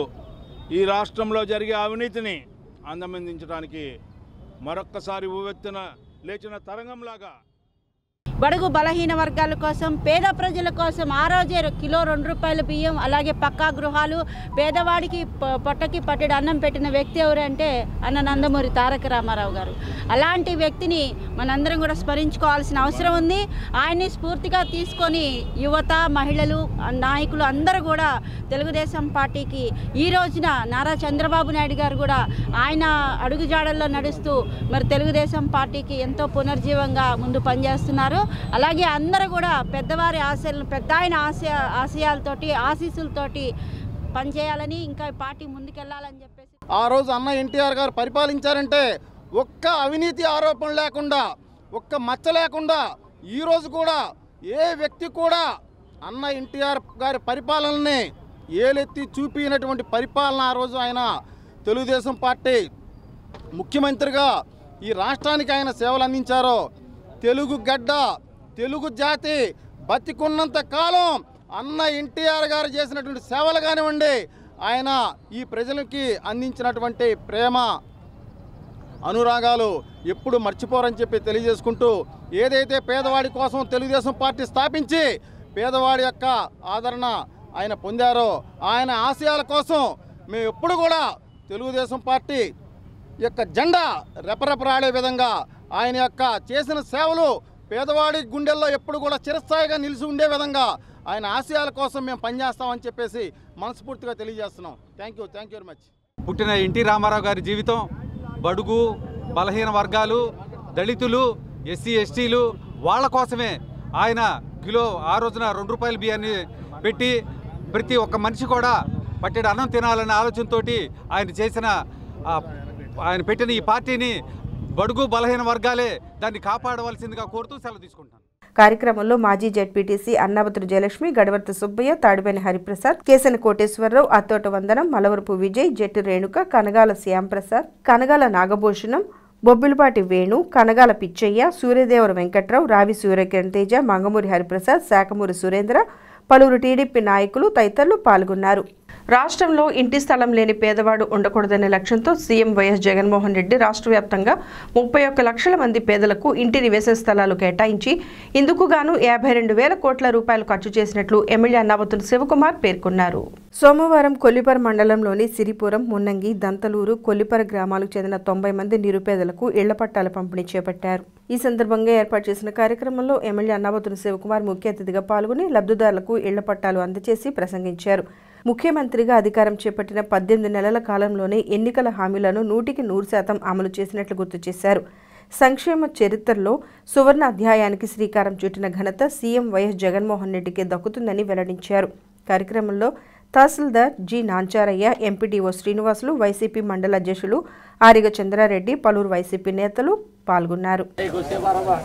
[SPEAKER 2] ఈ రాష్ట్రంలో జరిగే అవినీతిని అందమందించడానికి మరొక్కసారి ఉవ్వెత్తున లేచిన తరంగంలాగా
[SPEAKER 9] బడుగు బలహీన వర్గాల కోసం, పేద ప్రజల కోసం ఆ రోజే కిలో 2 రూపాయల బియ్యం, అలాగే పక్కా గృహాలు, పేదవాడికి పొట్టకి పట్టెడు అన్నం పెట్టిన వ్యక్తి ఎవరంటే అన్న నందమూరి తారక రామారావు గారు. అలాంటి వ్యక్తిని మనందరం కూడా స్మరించుకోవాల్సిన అవసరం ఉంది. ఆయన్ని స్ఫూర్తిగా తీసుకొని యువత, మహిళలు, నాయకులు అందరూ కూడా తెలుగుదేశం పార్టీకి ఈ రోజున నారా చంద్రబాబు నాయుడు గారు కూడా ఆయన అడుగుజాడల్లో నడుస్తూ మరి తెలుగుదేశం పార్టీకి ఎంతో పునర్జీవంగా ముందు పనిచేస్తున్నారు. అలాగే అందరూ కూడా పెద్దవారి ఆశయాలను, పెద్ద ఆయన ఆశయాలతోటి, ఆశీస్సులతోటి పనిచేయాలని, ఇంకా పార్టీ ముందుకెళ్లాలని చెప్పేసి
[SPEAKER 6] ఆ రోజు అన్న ఎన్టీఆర్ గారు పరిపాలించారంటే ఒక్క అవినీతి ఆరోపణ లేకుండా, ఒక్క మచ్చ లేకుండా ఈరోజు కూడా ఏ వ్యక్తి కూడా అన్న ఎన్టీఆర్ గారి పరిపాలనని ఏలెత్తి చూపినటువంటి పరిపాలన ఆ రోజు ఆయన తెలుగుదేశం పార్టీ ముఖ్యమంత్రిగా ఈ రాష్ట్రానికి ఆయన సేవలు అందించారో. తెలుగు గడ్డ, తెలుగు జాతి బతికున్నంత కాలం అన్న ఎన్టీఆర్ గారు చేసినటువంటి సేవలు కానివ్వండి, ఆయన ఈ ప్రజలకి అందించినటువంటి ప్రేమ, అనురాగాలు ఎప్పుడు మర్చిపోరని చెప్పి తెలియజేసుకుంటూ, ఏదైతే పేదవాడి కోసం తెలుగుదేశం పార్టీ స్థాపించి పేదవాడి యొక్క ఆదరణ ఆయన పొందారో, ఆయన ఆశయాల కోసం మేము ఎప్పుడు కూడా తెలుగుదేశం పార్టీ యొక్క జెండా రెపరెపరాడే విధంగా ఆయన యొక్క చేసిన సేవలు పేదవాడి గుండెల్లో ఎప్పుడు కూడా చిరస్థాయిగా నిలిచి ఉండే విధంగా ఆయన ఆశయాల కోసం మేము పనిచేస్తామని చెప్పేసి మనస్ఫూర్తిగా తెలియజేస్తున్నాం. Thank you very much.
[SPEAKER 10] పుట్టిన ఎన్టీ రామారావు గారి జీవితం బడుగు బలహీన వర్గాలు, దళితులు, ఎస్సీ ఎస్టీలు వాళ్ళ కోసమే ఆయన కిలో ఆ రోజున 2 రూపాయల బియ్యాన్ని పెట్టి ప్రతి ఒక్క మనిషి కూడా పట్టెడు అన్నం తినాలనే ఆలోచనతోటి ఆయన పెట్టిన ఈ పార్టీని బడుగు బలహీన వర్గాలే దాన్ని కాపాడవలసిందిగా కోరుతూ సెలవు తీసుకుంటాను.
[SPEAKER 1] కార్యక్రమంలో మాజీ జెడ్పీటీసీ అన్నావతురు జయలక్ష్మి, గడవర్తి సుబ్బయ్య, తాడిబేని హరిప్రసాద్, కేసన కోటేశ్వరరావు, అత్తోట వందనం, మలవరపు విజయ్, జట్టు రేణుక, కనగాల శ్యాంప్రసాద్, కనగాల నాగభూషణం, బొబ్బిలిపాటి వేణు, కనగాల పిచ్చయ్య, సూర్యదేవర వెంకట్రావు, రావి సూర్యకిరణ్ తేజ, మంగమూరి హరిప్రసాద్, శాఖమూరి సురేంద్ర, పలువురు టీడీపీ నాయకులు తదితరులు పాల్గొన్నారు. రాష్ట్రంలో ఇంటి స్థలం లేని పేదవాడు ఉండకూడదనే లక్ష్యంతో సీఎం వైఎస్ జగన్మోహన్ రెడ్డి రాష్ట్ర వ్యాప్తంగా 31 లక్షల మంది పేదలకు ఇంటి నివేశ స్థలాలు కేటాయించి ఇందుకు గాను 52,000 కోట్ల రూపాయలు ఖర్చు చేసినట్లు ఎమ్మెల్యే అన్నావతుని శివకుమార్ పేర్కొన్నారు. సోమవారం కొల్లిపర మండలంలోని సిరిపురం, మున్నంగి, దంతలూరు, కొల్లిపర గ్రామాలకు చెందిన 90 మంది నిరుపేదలకు ఇళ్ల పట్టాల పంపిణీ చేపట్టారు. ఈ సందర్భంగా ఏర్పాటు చేసిన కార్యక్రమంలో ఎమ్మెల్యే అన్నావతుని శివకుమార్ ముఖ్య అతిథిగా పాల్గొని లబ్ధిదారులకు ఇళ్ల పట్టాలు అందజేసి ప్రసంగించారు. ముఖ్యమంత్రిగా అధికారం చేపట్టిన 18 నెలల కాలంలోనే ఎన్నికల హామీలను 100% అమలు చేసినట్లు గుర్తు చేశారు. సంక్షేమ చరిత్రలో సువర్ణ అధ్యాయానికి శ్రీకారం చుట్టిన ఘనత సీఎం వైఎస్ జగన్మోహన్ రెడ్డికి దక్కుతుందని వెల్లడించారు. కార్యక్రమంలో tahsildar G Nancharayya, MPDO Srinivasulu, YCP మండల అధ్యక్షులు ఆరిగ చంద్రారెడ్డి, పలువురు వైసీపీ నేతలు పాల్గొన్నారు.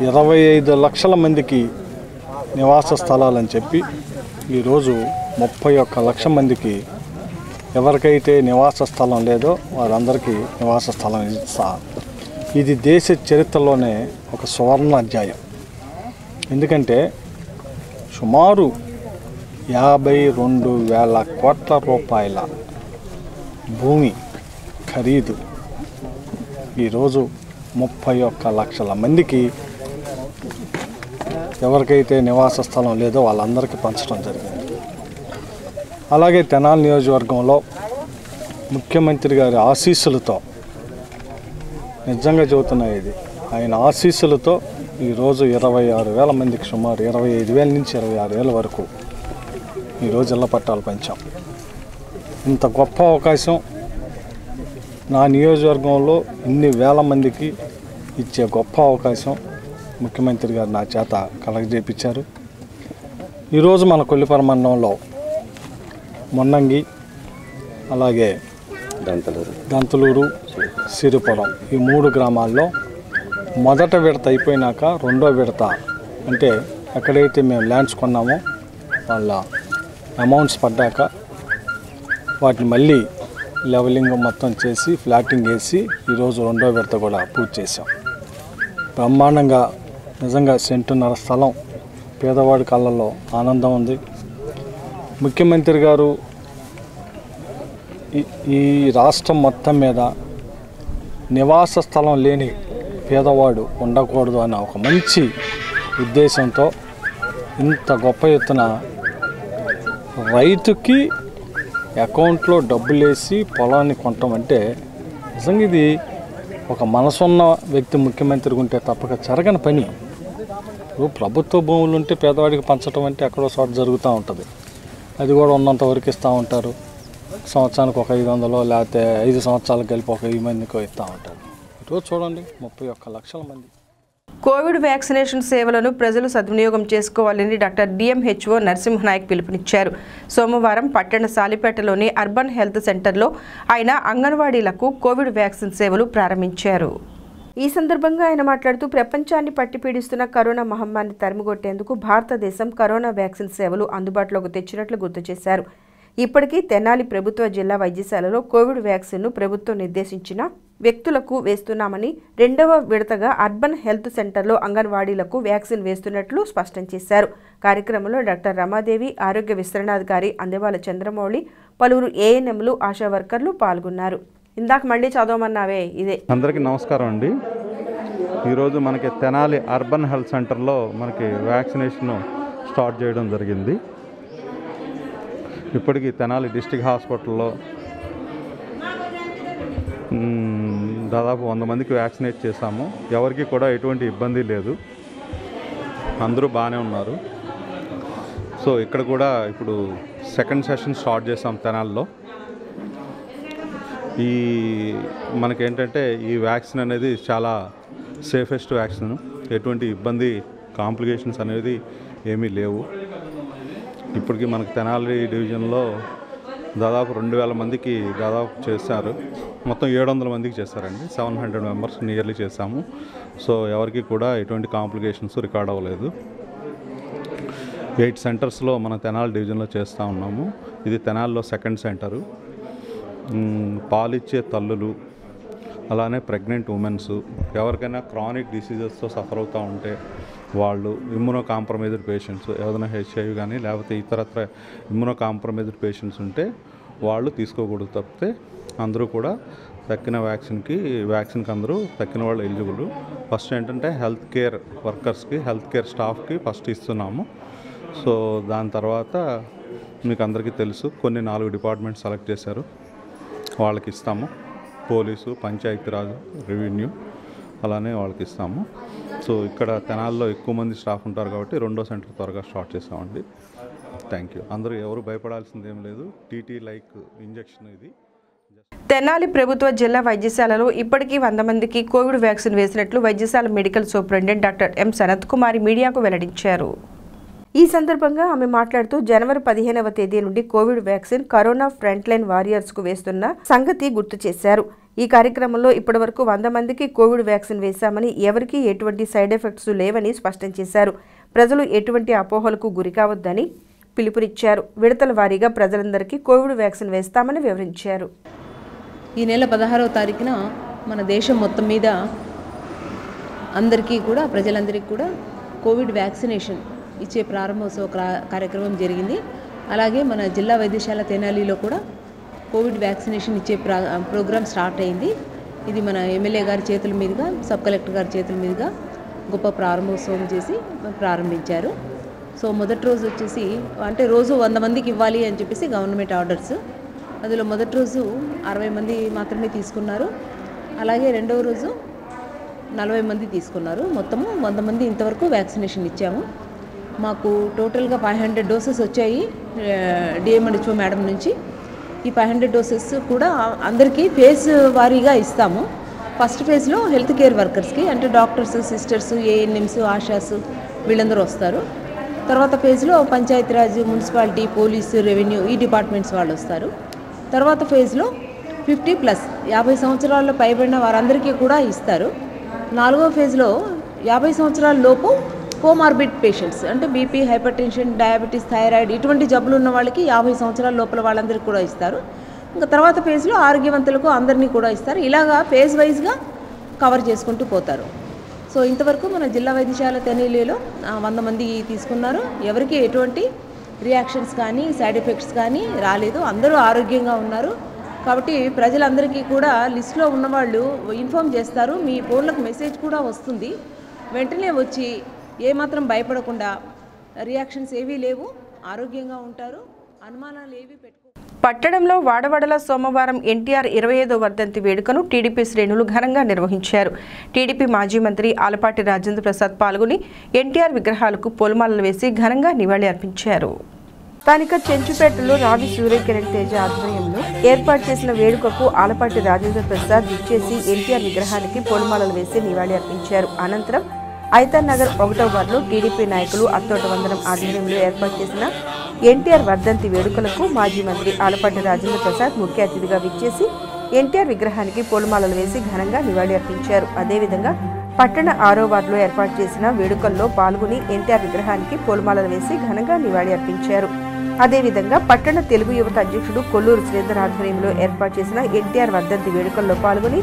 [SPEAKER 4] 25 లక్షల మందికి నివాస స్థలాలని చెప్పి ఈరోజు 31 లక్షల మందికి ఎవరికైతే నివాస స్థలం లేదో వారందరికీ నివాస స్థలం ఇస్తారు. ఇది దేశ చరిత్రలోనే ఒక సువర్ణ అధ్యాయం. ఎందుకంటే సుమారు 52,000 కోట్ల రూపాయల భూమి ఖరీదు ఈరోజు 31 లక్షల మందికి ఎవరికైతే నివాస స్థలం లేదో వాళ్ళందరికీ పంచడం జరిగింది. అలాగే తెనాలి నియోజకవర్గంలో ముఖ్యమంత్రి గారి ఆశీస్సులతో నిజంగా చెబుతున్నాయి, ఇది ఆయన ఆశీస్సులతో ఈరోజు 26,000 మందికి సుమారు 25,000 నుంచి 26,000 వరకు ఈరోజు ఇళ్ల పట్టాలు పంచాం. ఇంత గొప్ప అవకాశం నా నియోజకవర్గంలో ఇన్ని వేల మందికి ఇచ్చే గొప్ప అవకాశం ముఖ్యమంత్రి గారు నా చేత కలగజేపించారు. ఈరోజు మన కొల్లిపర మండలంలో మొన్నంగి, అలాగే దంతలూరు, సిరిపురం ఈ 3 గ్రామాల్లో మొదట విడత అయిపోయినాక రెండో విడత అంటే ఎక్కడైతే మేము ల్యాండ్స్ కొన్నామో వాళ్ళ అమౌంట్స్ పడ్డాక వాటిని మళ్ళీ లెవలింగ్ మొత్తం చేసి ఫ్లాటింగ్ వేసి ఈరోజు రెండో విడత కూడా పూర్తి చేసాం. బ్రహ్మాండంగా నిజంగా 1.5 సెంటు స్థలం పేదవాడి కళ్ళల్లో ఆనందం ఉంది. ముఖ్యమంత్రి గారు ఈ రాష్ట్రం మొత్తం మీద నివాస స్థలం లేని పేదవాడు ఉండకూడదు అన్న ఒక మంచి ఉద్దేశంతో ఇంత గొప్ప ఎత్తున రైతుకి అకౌంట్లో డబ్బులు వేసి పొలాన్ని కొనటం అంటే నిజంగా ఇది ఒక మనసున్న వ్యక్తి ముఖ్యమంత్రికి ఉంటే తప్పక జరగని పని. ఇప్పుడు ప్రభుత్వ భూములు ఉంటే పేదవాడికి పంచడం అంటే ఎక్కడో చోట జరుగుతూ ఉంటుంది. అది కూడా ఉన్నంత వరకు ఇస్తూ ఉంటారు. సంవత్సరానికి ఒక 500 లేకపోతే 5 సంవత్సరాలకు కలిపి ఒక 1000 మందికి ఇస్తూ ఉంటారు. ఈరోజు చూడండి 31 లక్షల మంది.
[SPEAKER 1] కోవిడ్ వ్యాక్సినేషన్ సేవలను ప్రజలు సద్వినియోగం చేసుకోవాలని డాక్టర్ డిఎంహెచ్ఓ నరసింహనాయక్ పిలుపునిచ్చారు. సోమవారం పట్టణ సాలిపేటలోని అర్బన్ హెల్త్ సెంటర్లో ఆయన అంగన్వాడీలకు కోవిడ్ వ్యాక్సిన్ సేవలు ప్రారంభించారు. ఈ సందర్భంగా ఆయన మాట్లాడుతూ ప్రపంచాన్ని పట్టిపీడిస్తున్న కరోనా మహమ్మారిని తరిమికొట్టేందుకు భారతదేశం కరోనా వ్యాక్సిన్ సేవలు అందుబాటులోకి తెచ్చినట్లు గుర్తు చేశారు. ఇప్పటికీ తెనాలి ప్రభుత్వ జిల్లా వైద్యశాలలో కోవిడ్ వ్యాక్సిన్ను ప్రభుత్వం నిర్దేశించిన వ్యక్తులకు వేస్తున్నామని, రెండవ విడతగా అర్బన్ హెల్త్ సెంటర్లో అంగన్వాడీలకు వ్యాక్సిన్ వేస్తున్నట్లు స్పష్టం చేశారు. కార్యక్రమంలో డాక్టర్ రమాదేవి, ఆరోగ్య విస్తరణాధికారి అందెవాల చంద్రమౌళి, పలువురు ఏఎన్ఎంలు, ఆశా వర్కర్లు పాల్గొన్నారు. ఇందాక మళ్ళీ చదవమన్నావే ఇదే.
[SPEAKER 11] అందరికీ నమస్కారం అండి. ఈరోజు మనకి తెనాలి అర్బన్ హెల్త్ సెంటర్లో మనకి వ్యాక్సినేషన్ స్టార్ట్ చేయడం జరిగింది. ఇప్పటికీ తెనాలి డిస్ట్రిక్ట్ హాస్పిటల్లో దాదాపు 100 మందికి వ్యాక్సినేట్ చేశాము. ఎవరికి కూడా ఎటువంటి ఇబ్బంది లేదు, అందరూ బాగానే ఉన్నారు. సో ఇక్కడ కూడా ఇప్పుడు సెకండ్ సెషన్ స్టార్ట్ చేసాం తెనాల్లో. మనకేంటంటే ఈ వ్యాక్సిన్ అనేది చాలా సేఫెస్ట్ వ్యాక్సిన్. ఎటువంటి ఇబ్బంది, కాంప్లికేషన్స్ అనేది ఏమీ లేవు. ఇప్పటికీ మనకు తెనాలి డివిజన్లో దాదాపు 2000 మందికి దాదాపు చేశారు. మొత్తం 700 మందికి చేశారండి. 700 మెంబర్స్ నియర్లీ చేశాము. సో ఎవరికి కూడా ఎటువంటి కాంప్లికేషన్స్ రికార్డ్ అవ్వలేదు. 8 సెంటర్స్లో మన తెనాలి డివిజన్లో చేస్తూ ఉన్నాము. ఇది తెనాలిలో సెకండ్ సెంటరు. పాలిచ్చే తల్లులు, అలానే ప్రెగ్నెంట్ ఉమెన్స్, ఎవరికైనా క్రానిక్ డిసీజెస్తో సఫర్ అవుతూ ఉంటే వాళ్ళు, ఇమ్యూనో కాంప్రమైజ్డ్ పేషెంట్స్, ఏదైనా హెచ్ఐవి కానీ లేకపోతే ఇతరత్ర ఇమ్యూనో కాంప్రమైజ్డ్ పేషెంట్స్ ఉంటే వాళ్ళు తీసుకోకూడదు. తప్పితే అందరూ కూడా తక్కిన వ్యాక్సిన్కి అందరూ తక్కిన వాళ్ళు ఎలిజిబుల్. ఫస్ట్ ఏంటంటే హెల్త్ కేర్ వర్కర్స్కి, హెల్త్ కేర్ స్టాఫ్కి ఫస్ట్ ఇస్తున్నాము. సో దాని తర్వాత మీకు అందరికీ తెలుసు, కొన్ని 4 డిపార్ట్మెంట్స్ సెలెక్ట్ చేశారు, వాళ్ళకి ఇస్తాము. పోలీసు, పంచాయతీరాజ్, రెవెన్యూ, అలానే వాళ్ళకి ఇస్తాము. సో ఇక్కడ తెనాల్లో ఎక్కువ మంది స్టాఫ్ ఉంటారు కాబట్టి రెండో సెంటర్ త్వరగా స్టార్ట్ చేస్తామండి. Thank you. అందరూ ఎవరు భయపడాల్సింది ఏం లేదు. టీటీ లైక్ ఇంజెక్షన్ ఇది.
[SPEAKER 1] తెనాలి ప్రభుత్వ జిల్లా వైద్యశాలలో ఇప్పటికీ 100 మందికి కోవిడ్ వ్యాక్సిన్ వేసినట్లు వైద్యశాల medical superintendent doctor M Sanath Kumari మీడియాకు వెల్లడించారు. ఈ సందర్భంగా ఆమె మాట్లాడుతూ జనవరి 15వ తేదీ నుండి COVID vaccine corona front line వారియర్స్కు వేస్తున్న సంగతి గుర్తు చేశారు. ఈ కార్యక్రమంలో ఇప్పటివరకు 100 మందికి కోవిడ్ వ్యాక్సిన్ వేశామని, ఎవరికీ ఎటువంటి సైడ్ ఎఫెక్ట్స్ లేవని స్పష్టం చేశారు. ప్రజలు ఎటువంటి అపోహలకు గురికావద్దని పిలుపునిచ్చారు. విడతల వారీగా ప్రజలందరికీ కోవిడ్ వ్యాక్సిన్ వేస్తామని వివరించారు.
[SPEAKER 12] ఈ నెల 16వ తారీఖున మన దేశం మొత్తం మీద అందరికీ కూడా, ప్రజలందరికీ కూడా కోవిడ్ వ్యాక్సినేషన్ ఇచ్చే ప్రారంభోత్సవ కార్యక్రమం జరిగింది. అలాగే మన జిల్లా వైద్యశాల తెనాలిలో కూడా కోవిడ్ వ్యాక్సినేషన్ ఇచ్చే ప్రోగ్రామ్ స్టార్ట్ అయింది. ఇది మన ఎమ్మెల్యే గారి చేతుల మీదుగా, సబ్ కలెక్టర్ గారి చేతుల మీదుగా గొప్ప ప్రారంభోత్సవం చేసి ప్రారంభించారు. సో మొదటి రోజు వచ్చేసి, అంటే రోజు 100 మందికి ఇవ్వాలి అని చెప్పేసి గవర్నమెంట్ ఆర్డర్స్. అందులో మొదటి రోజు 60 మంది మాత్రమే తీసుకున్నారు. అలాగే రెండవ రోజు 40 మంది తీసుకున్నారు. మొత్తము 100 మంది ఇంతవరకు వ్యాక్సినేషన్ ఇచ్చాము. మాకు టోటల్గా 500 డోసెస్ వచ్చాయి డిఎంహెచ్ఓ మేడం నుంచి. ఈ 500 డోసెస్ కూడా అందరికీ ఫేజ్ వారీగా ఇస్తాము. ఫస్ట్ ఫేజ్లో హెల్త్ కేర్ వర్కర్స్కి, అంటే డాక్టర్స్, సిస్టర్స్, ఏఎన్ఎంస్, ఆశాస్ వీళ్ళందరూ వస్తారు. తర్వాత ఫేజ్లో పంచాయతీరాజ్, మున్సిపాలిటీ, పోలీసు, రెవెన్యూ ఈ డిపార్ట్మెంట్స్ వాళ్ళు వస్తారు. తర్వాత ఫేజ్లో 50+ 50 సంవత్సరాల్లో పైబడిన వారందరికీ కూడా ఇస్తారు. 4వ ఫేజ్లో 50 సంవత్సరాల లోపు కోమార్బిడ్ పేషెంట్స్, అంటే BP, hyper tension, diabetes, thyroid ఇటువంటి జబ్బులు ఉన్న వాళ్ళకి 50 సంవత్సరాల లోపల వాళ్ళందరికీ కూడా ఇస్తారు. ఇంకా తర్వాత ఫేజ్లో ఆరోగ్యవంతులకు అందరినీ కూడా ఇస్తారు. ఇలాగా ఫేజ్ వైజ్గా కవర్ చేసుకుంటూ పోతారు. సో ఇంతవరకు మన జిల్లా వైద్యశాల తెనాలిలో 100 మంది తీసుకున్నారు. ఎవరికి ఎటువంటి రియాక్షన్స్ కానీ సైడ్ ఎఫెక్ట్స్ కానీ రాలేదు. అందరూ ఆరోగ్యంగా ఉన్నారు. కాబట్టి ప్రజలందరికీ కూడా లిస్టులో ఉన్నవాళ్ళు ఇన్ఫామ్ చేస్తారు. మీ ఫోన్లకు మెసేజ్ కూడా వస్తుంది. వెంటనే వచ్చి ఏమాత్రం భయపడకుండా, రియాక్షన్స్ ఏవీ లేవు, ఆరోగ్యంగా ఉంటారు, అనుమానాలు ఏవి పెట్టుకో.
[SPEAKER 1] పట్టణంలో వాడవడల సోమవారం ఎన్టీఆర్ 25వ వర్ధంతి వేడుకను టీడీపీ శ్రేణులు ఘనంగా నిర్వహించారు. టీడీపీ మాజీ మంత్రి ఆలపాటి రాజేంద్ర ప్రసాద్ పాల్గొని ఎన్టీఆర్ విగ్రహాలకు పూలమాలలు వేసి ఘనంగా నివాళి అర్పించారు. స్థానిక చెంచుపేటలో రావి సూర్యకిరణ్ తేజ ఆధ్వర్యంలో ఏర్పాటు చేసిన వేడుకకు ఆలపాటి రాజేంద్ర ప్రసాద్ విచ్చేసి ఎన్టీఆర్ విగ్రహానికి పూలమాలలు వేసి నివాళి అర్పించారు. అనంతరం ఐతర్ నగర్ 1వ వార్డులో టీడీపీ నాయకులు అత్తోట వందనం ఆధ్వర్యంలో ఏర్పాటు చేసిన ఎన్టీఆర్ వర్ధంతి వేడుకలకు మాజీ మంత్రి ఆలపాటి రాజేంద్ర ప్రసాద్ ముఖ్య అతిథిగా విచ్చేసి ఎన్టీఆర్ విగ్రహానికి పూలమాలలు వేసి ఘనంగా నివాళి అర్పించారు. అదేవిధంగా పట్టణ 6వ వార్డులో ఏర్పాటు చేసిన వేడుకల్లో పాల్గొని ఎన్టీఆర్ విగ్రహానికి పూలమాలలు వేసి ఘనంగా నివాళి అర్పించారు. అదేవిధంగా పట్టణ తెలుగు యువత అధ్యక్షుడు కొల్లూరు శ్రీధర్ ఆధ్వర్యంలో ఏర్పాటు చేసిన ఎన్టీఆర్ వర్ధంతి వేడుకల్లో పాల్గొని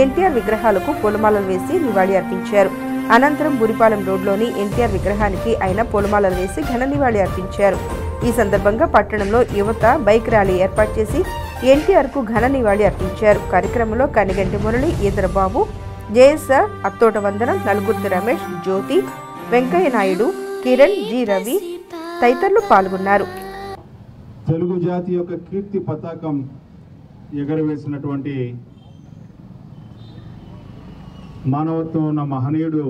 [SPEAKER 1] ఎన్టీఆర్ విగ్రహాలకు పూలమాలలు వేసి నివాళి అర్పించారు. అనంతరం బురిపాలెం రోడ్లోని ఎన్టీఆర్ విగ్రహానికి ఆయన పూలమాలలు వేసి ఘన నివాళి అర్పించారు. ఈ సందర్భంగా పట్టణంలో యువత బైక్ ర్యాలీ ఏర్పాటు చేసి ఎన్టీఆర్కు ఘన నివాళి అర్పించారు. కార్యక్రమంలో కనిగంటి మురళి, ఈదరబాబు, జేఎస్ఆర్, అత్తోట వందనం, నలుగుర్తి రమేష్, జ్యోతి, వెంకయ్య నాయుడు, కిరణ్, జి రవి తదితరులు పాల్గొన్నారు.
[SPEAKER 13] తెలుగు జాతి యొక్క కీర్తి పతాకం ఎగరవేసినటువంటి మానవత్వం ఉన్న మహనీయుడు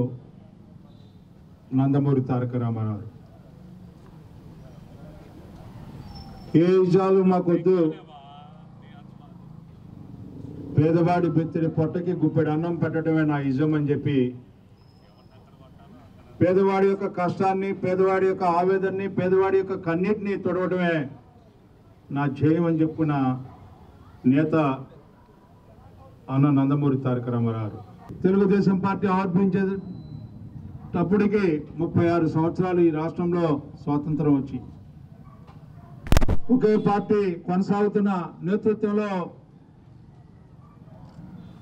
[SPEAKER 13] నందమూరి తారక రామారావు. ఏ ఇజాలు మాకొద్దు, పేదవాడి బెత్తిడి పొట్టకి గుప్పెడు అన్నం పెట్టడమే నా ఇజం అని చెప్పి పేదవాడి యొక్క కష్టాన్ని, పేదవాడి యొక్క ఆవేదనని, పేదవాడి యొక్క కన్నీటిని తొడవడమే నా ధ్యేయం అని చెప్పుకున్న నేత అన్న నందమూరి తారక రామారావు. తెలుగుదేశం పార్టీ ఆవిర్భించేటప్పటికి 36 సంవత్సరాలు ఈ రాష్ట్రంలో స్వాతంత్రం వచ్చి ఒకే పార్టీ కొనసాగుతున్న నేతృత్వంలో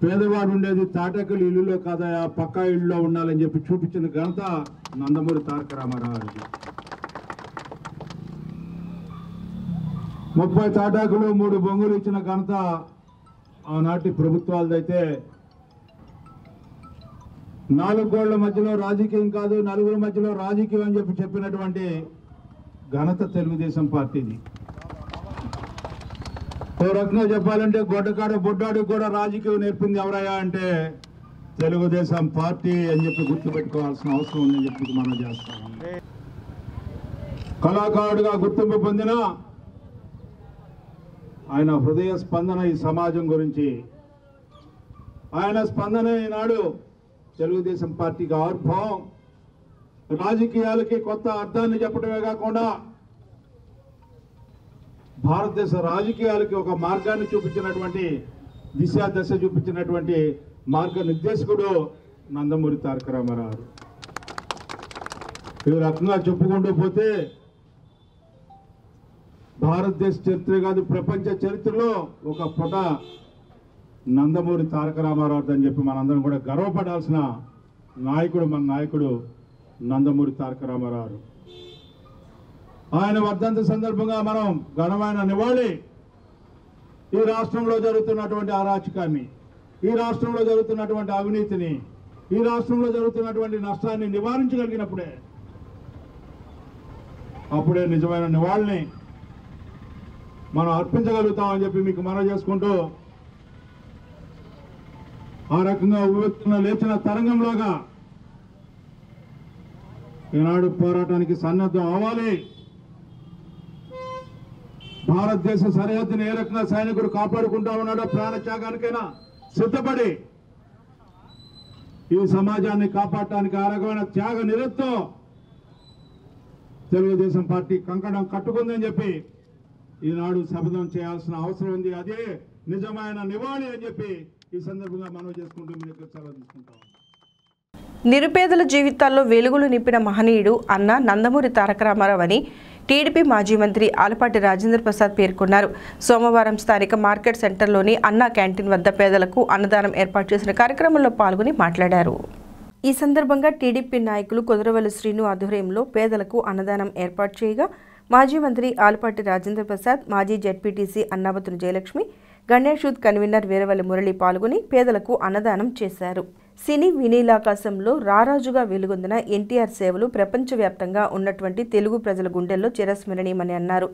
[SPEAKER 13] పేదవాడు ఉండేది తాటకలు ఇల్లులో కాదయా పక్కా ఇల్లులో ఉండాలని చెప్పి చూపించిన ఘనత నందమూరి తారక రామారావు. 30 తాటాకులు 3 బొంగులు ఇచ్చిన ఘనత ఆనాటి ప్రభుత్వాలదైతే 4 గోళ్ల మధ్యలో రాజకీయం కాదు, నలుగురి మధ్యలో రాజకీయం అని చెప్పి చెప్పినటువంటి ఘనత తెలుగుదేశం పార్టీది. ఓ రకంగా చెప్పాలంటే గొడ్డకాడ బొడ్డాడికి కూడా రాజకీయం నేర్పింది ఎవరయ్యా అంటే తెలుగుదేశం పార్టీ అని చెప్పి గుర్తుపెట్టుకోవాల్సిన అవసరం ఉందని చెప్పి మనం చేస్తాం. కళాకారుడిగా గుర్తింపు పొందిన ఆయన హృదయ స్పందన ఈ సమాజం గురించి, ఆయన స్పందన ఈనాడు తెలుగుదేశం పార్టీకి ఆవిర్భావం, రాజకీయాలకి కొత్త అర్థాన్ని చెప్పడమే కాకుండా భారతదేశ రాజకీయాలకి ఒక మార్గాన్ని చూపించినటువంటి, దశ చూపించినటువంటి మార్గ నిర్దేశకుడు నందమూరి తారక రామారావు. ఈ రకంగా చెప్పుకుంటూ పోతే భారతదేశ చరిత్ర కాదు, ప్రపంచ చరిత్రలో ఒక పొట నందమూరి తారక రామారావు అని చెప్పి మనందరం కూడా గర్వపడాల్సిన నాయకుడు మన నాయకుడు నందమూరి తారక రామారావు. ఆయన వర్ధంతి సందర్భంగా మనం ఘనమైన నివాళి ఈ రాష్ట్రంలో జరుగుతున్నటువంటి అరాచకాన్ని, ఈ రాష్ట్రంలో జరుగుతున్నటువంటి అవినీతిని, ఈ రాష్ట్రంలో జరుగుతున్నటువంటి నష్టాన్ని నివారించగలిగినప్పుడే అప్పుడే నిజమైన నివాళిని మనం అర్పించగలుగుతామని చెప్పి మీకు మనవి చేసుకుంటూ ఆ రకంగా ఉవ్వెత్తున లేచిన తరంగంలాగా ఈనాడు పోరాటానికి సన్నద్ధం అవ్వాలి. భారతదేశ సరిహద్దుని ఏ రకంగా సైనికుడు కాపాడుకుంటా ఉన్నాడో ప్రాణత్యాగానికైనా సిద్ధపడి ఈ సమాజాన్ని కాపాడటానికి ఆ రకమైన త్యాగ నిరతో తెలుగుదేశం పార్టీ కంకణం కట్టుకుందని చెప్పి ఈనాడు శపథం చేయాల్సిన అవసరం ఉంది. అదే నిజమైన నివాళి అని చెప్పి ఈ సందర్భంగా మనం చేసుకుంటూ మీ దగ్గర సెలవు తీసుకుంటాం.
[SPEAKER 1] నిరుపేదల జీవితాల్లో వెలుగులు నింపిన మహనీయుడు అన్న నందమూరి తారక రామారావు అని టీడీపీ మాజీ మంత్రి ఆలపాటి రాజేంద్ర ప్రసాద్ పేర్కొన్నారు. సోమవారం స్థానిక మార్కెట్ సెంటర్లోని అన్నా క్యాంటీన్ వద్ద పేదలకు అన్నదానం ఏర్పాటు చేసిన కార్యక్రమంలో పాల్గొని మాట్లాడారు. ఈ సందర్భంగా టీడీపీ నాయకులు కుదరవల్లి శ్రీను ఆధ్వర్యంలో పేదలకు అన్నదానం ఏర్పాటు చేయగా మాజీ మంత్రి ఆలపాటి రాజేంద్ర ప్రసాద్, మాజీ ZPTC Annabathuni Jayalakshmi, Ganesh youth convener Veeravalli Murali పాల్గొని పేదలకు అన్నదానం చేశారు. సినీ వినీలాకాశంలో రారాజుగా వెలుగొందిన ఎన్టీఆర్ సేవలు ప్రపంచవ్యాప్తంగా ఉన్నటువంటి తెలుగు ప్రజల గుండెల్లో చిరస్మరణీయమని అన్నారు.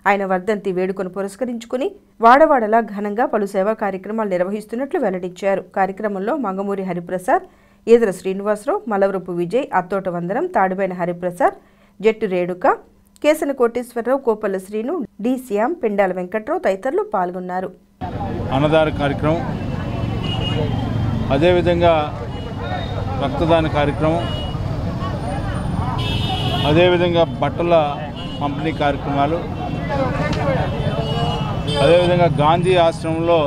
[SPEAKER 1] ఆయన వర్ధంతి వేడుకను పురస్కరించుకుని వాడవాడలా ఘనంగా పలు సేవా కార్యక్రమాలు నిర్వహిస్తున్నట్లు వెల్లడించారు. కార్యక్రమంలో మంగమూరి హరిప్రసాద్, ఈదర శ్రీనివాసరావు, మలవరపు విజయ్, అత్తోట వందనం, తాడుబైన హరిప్రసాద్, జట్టు రేణుక, కేసన కోటేశ్వరరావు, కోపల్ల శ్రీను, డి శ్యామ్, పెండాల వెంకట్రావు తదితరులు పాల్గొన్నారు.
[SPEAKER 2] అన్నదాన కార్యక్రమం, అదేవిధంగా రక్తదాన కార్యక్రమం, అదేవిధంగా బట్టల పంపిణీ కార్యక్రమాలు, అదేవిధంగా గాంధీ ఆశ్రమంలో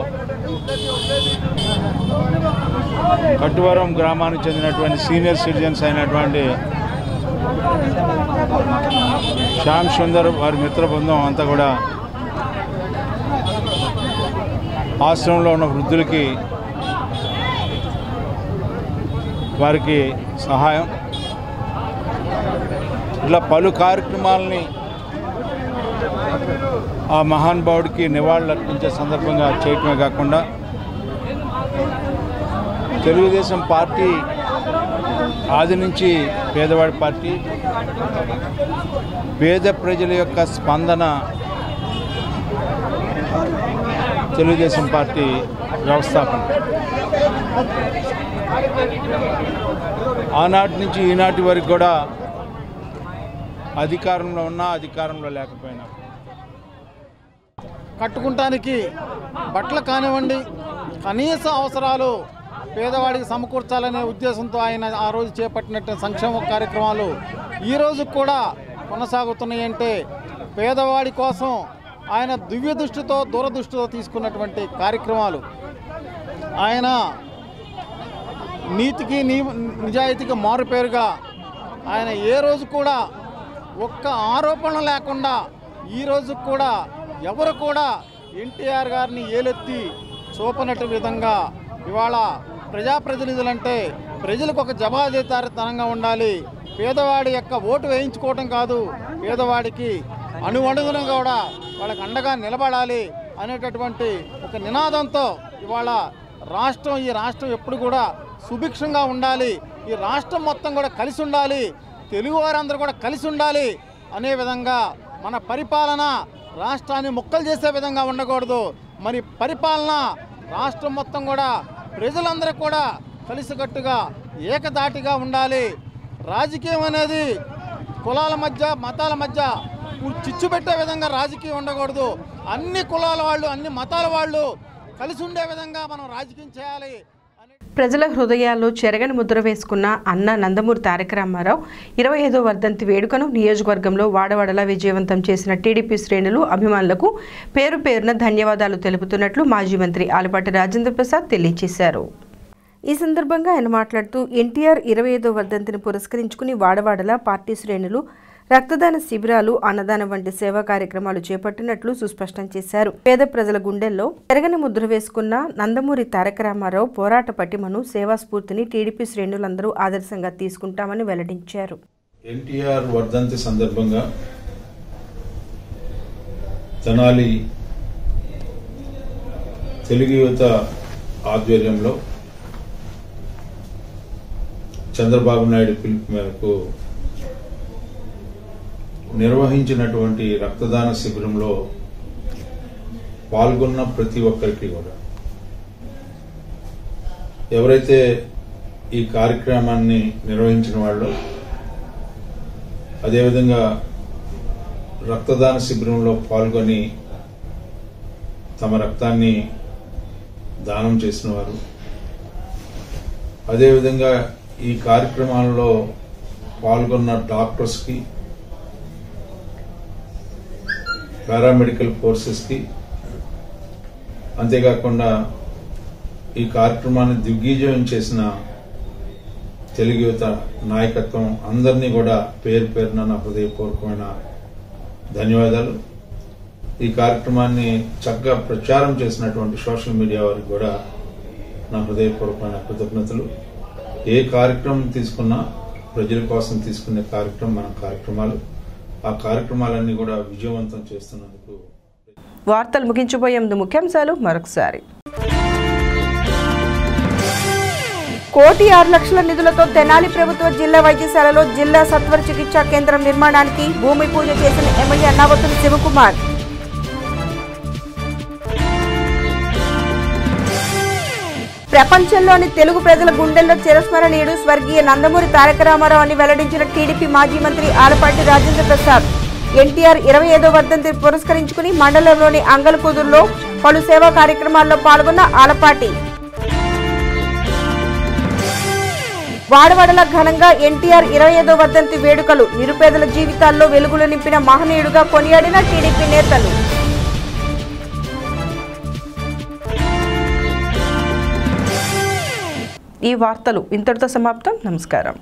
[SPEAKER 2] కట్టువరం గ్రామానికి చెందినటువంటి సీనియర్ సిటిజన్స్ అయినటువంటి శ్యామ్ సుందర్ వారి మిత్ర బృందం అంతా కూడా ఆశ్రమంలో ఉన్న వృద్ధులకి వారికి సహాయం, ఇట్లా పలు కార్యక్రమాలని ఆ మహానుభావుడికి నివాళులు అర్పించే సందర్భంగా చేయటమే కాకుండా తెలుగుదేశం పార్టీ ఆది నుంచి పేదవాడి పార్టీ, పేద ప్రజల యొక్క స్పందన తెలుగుదేశం పార్టీ వ్యవస్థాపన. ఆనాటి నుంచి ఈనాటి వరకు కూడా అధికారంలో ఉన్నా అధికారంలో లేకపోయినా
[SPEAKER 6] కట్టుకుంటానికి బట్టలు కానివ్వండి, కనీస అవసరాలు పేదవాడికి సమకూర్చాలనే ఉద్దేశంతో ఆయన ఆ రోజు చేపట్టినట్టు సంక్షేమ కార్యక్రమాలు ఈరోజు కూడా కొనసాగుతున్నాయంటే పేదవాడి కోసం ఆయన దివ్య దృష్టితో దూరదృష్టితో తీసుకున్నటువంటి కార్యక్రమాలు. ఆయన నీతికి నిజాయితీకి మారుపేరుగా ఆయన ఏ రోజు కూడా ఒక్క ఆరోపణ లేకుండా ఈరోజు కూడా ఎవరు కూడా ఎన్టీఆర్ గారిని ఏలెత్తి చూపనట్టు విధంగా ఇవాళ ప్రజాప్రతినిధులంటే ప్రజలకు ఒక జవాబుదారీతనంగా ఉండాలి. పేదవాడి యొక్క ఓటు వేయించుకోవటం కాదు, పేదవాడికి అణువణువును కూడా వాళ్ళకి అండగా నిలబడాలి అనేటటువంటి ఒక నినాదంతో ఇవాళ ఈ రాష్ట్రం ఎప్పుడు కూడా సుభిక్షంగా ఉండాలి, ఈ రాష్ట్రం మొత్తం కూడా కలిసి ఉండాలి, తెలుగు వారందరూ కూడా కలిసి ఉండాలి అనే విధంగా మన పరిపాలన రాష్ట్రాన్ని ముక్కలు చేసే విధంగా ఉండకూడదు. మరి పరిపాలన రాష్ట్రం మొత్తం కూడా ప్రజలందరూ కూడా కలిసికట్టుగా ఏకదాటిగా ఉండాలి. రాజకీయం అనేది కులాల మధ్య మతాల మధ్య చిచ్చు పెట్టే విధంగా రాజకీయం ఉండకూడదు. అన్ని కులాల వాళ్ళు అన్ని మతాల వాళ్ళు కలిసి ఉండే విధంగా మనం రాజకీయం చేయాలి.
[SPEAKER 1] ప్రజల హృదయాల్లో చెరగని ముద్ర వేసుకున్న అన్న నందమూరి తారక రామారావు 25వ వర్ధంతి వేడుకను నియోజకవర్గంలో వాడవాడలా విజయవంతం చేసిన టీడీపీ శ్రేణులు, అభిమానులకు పేరు పేరున ధన్యవాదాలు తెలుపుతున్నట్లు మాజీ మంత్రి ఆలపాటి రాజేంద్ర ప్రసాద్ తెలియజేశారు. ఈ సందర్భంగా ఆయన మాట్లాడుతూ ఎన్టీఆర్ 25వ వర్ధంతిని పురస్కరించుకుని వాడవాడలా పార్టీ శ్రేణులు రక్తదాన శిబిరాలు, అన్నదానం వంటి సేవా కార్యక్రమాలు చేపట్టినట్లు సుస్పష్టం చేశారు. పేద ప్రజల గుండెల్లో చెరగని ముద్ర వేసుకున్న నందమూరి తారక రామారావు పోరాట పటిమను, సేవా స్ఫూర్తిని టీడీపీ శ్రేణులందరూ ఆదర్శంగా తీసుకుంటామని వెల్లడించారు.
[SPEAKER 14] ఎన్టీఆర్ వర్ధంతి సందర్భంగా తెనాలి తెలుగు యువత ఆధ్వర్యంలో చంద్రబాబు నాయుడు పిలుపు మేరకు నిర్వహించినటువంటి రక్తదాన శిబిరంలో పాల్గొన్న ప్రతి ఒక్కరికి కూడా ఎవరైతే ఈ కార్యక్రమాన్ని నిర్వహించిన వాళ్ళు, అదేవిధంగా రక్తదాన శిబిరంలో పాల్గొని తమ రక్తాన్ని దానం చేసిన వారు, అదేవిధంగా ఈ కార్యక్రమాల్లో పాల్గొన్న డాక్టర్స్కి, పారామెడికల్ ఫోర్సెస్కి, అంతేకాకుండా ఈ కార్యక్రమాన్ని దిగ్విజయం చేసిన తెలుగు యువత నాయకత్వం అందరినీ కూడా పేరు పేరున నా హృదయపూర్వకమైన ధన్యవాదాలు. ఈ కార్యక్రమాన్ని చక్కగా ప్రచారం చేసినటువంటి సోషల్ మీడియా వారికి కూడా నా హృదయపూర్వకమైన కృతజ్ఞతలు. ఏ కార్యక్రమం తీసుకున్నా ప్రజల కోసం తీసుకునే కార్యక్రమం మన కార్యక్రమాలు. ఆ కార్యక్రమాలన్నీ కూడా విజయవంతం చేస్తున్నందుకు.
[SPEAKER 1] వార్తలు ముగించబోయే ముందు ముఖ్యాంశాలు మరొకసారి. 1,06,00,000 నిధులతో తెనాలి ప్రభుత్వ జిల్లా వైద్యశాలలో జిల్లా సత్వర చికిత్సా కేంద్రం నిర్మాణానికి భూమి పూజ చేసిన ఎమ్మెల్యే అన్నావతుని శివకుమార్. ప్రపంచంలోని తెలుగు ప్రజల గుండెల్లో చిరస్మరణీయుడు స్వర్గీయ నందమూరి తారక రామారావు అని వెల్లడించిన టీడీపీ మాజీ మంత్రి ఆలపాటి రాజేంద్ర ప్రసాద్. ఎన్టీఆర్ 25వ వర్ధంతి పురస్కరించుకుని మండలంలోని అంగలకూదురులో పలు సేవా కార్యక్రమాల్లో పాల్గొన్న ఆలపాటి. వాడవాడల ఘనంగా ఎన్టీఆర్ 25వ వర్ధంతి వేడుకలు. నిరుపేదల జీవితాల్లో వెలుగులు నింపిన మహనీయుడుగా కొనియాడిన టీడీపీ నేతలు. ఈ వార్తలు ఇంతటితో సమాప్తం. నమస్కారం.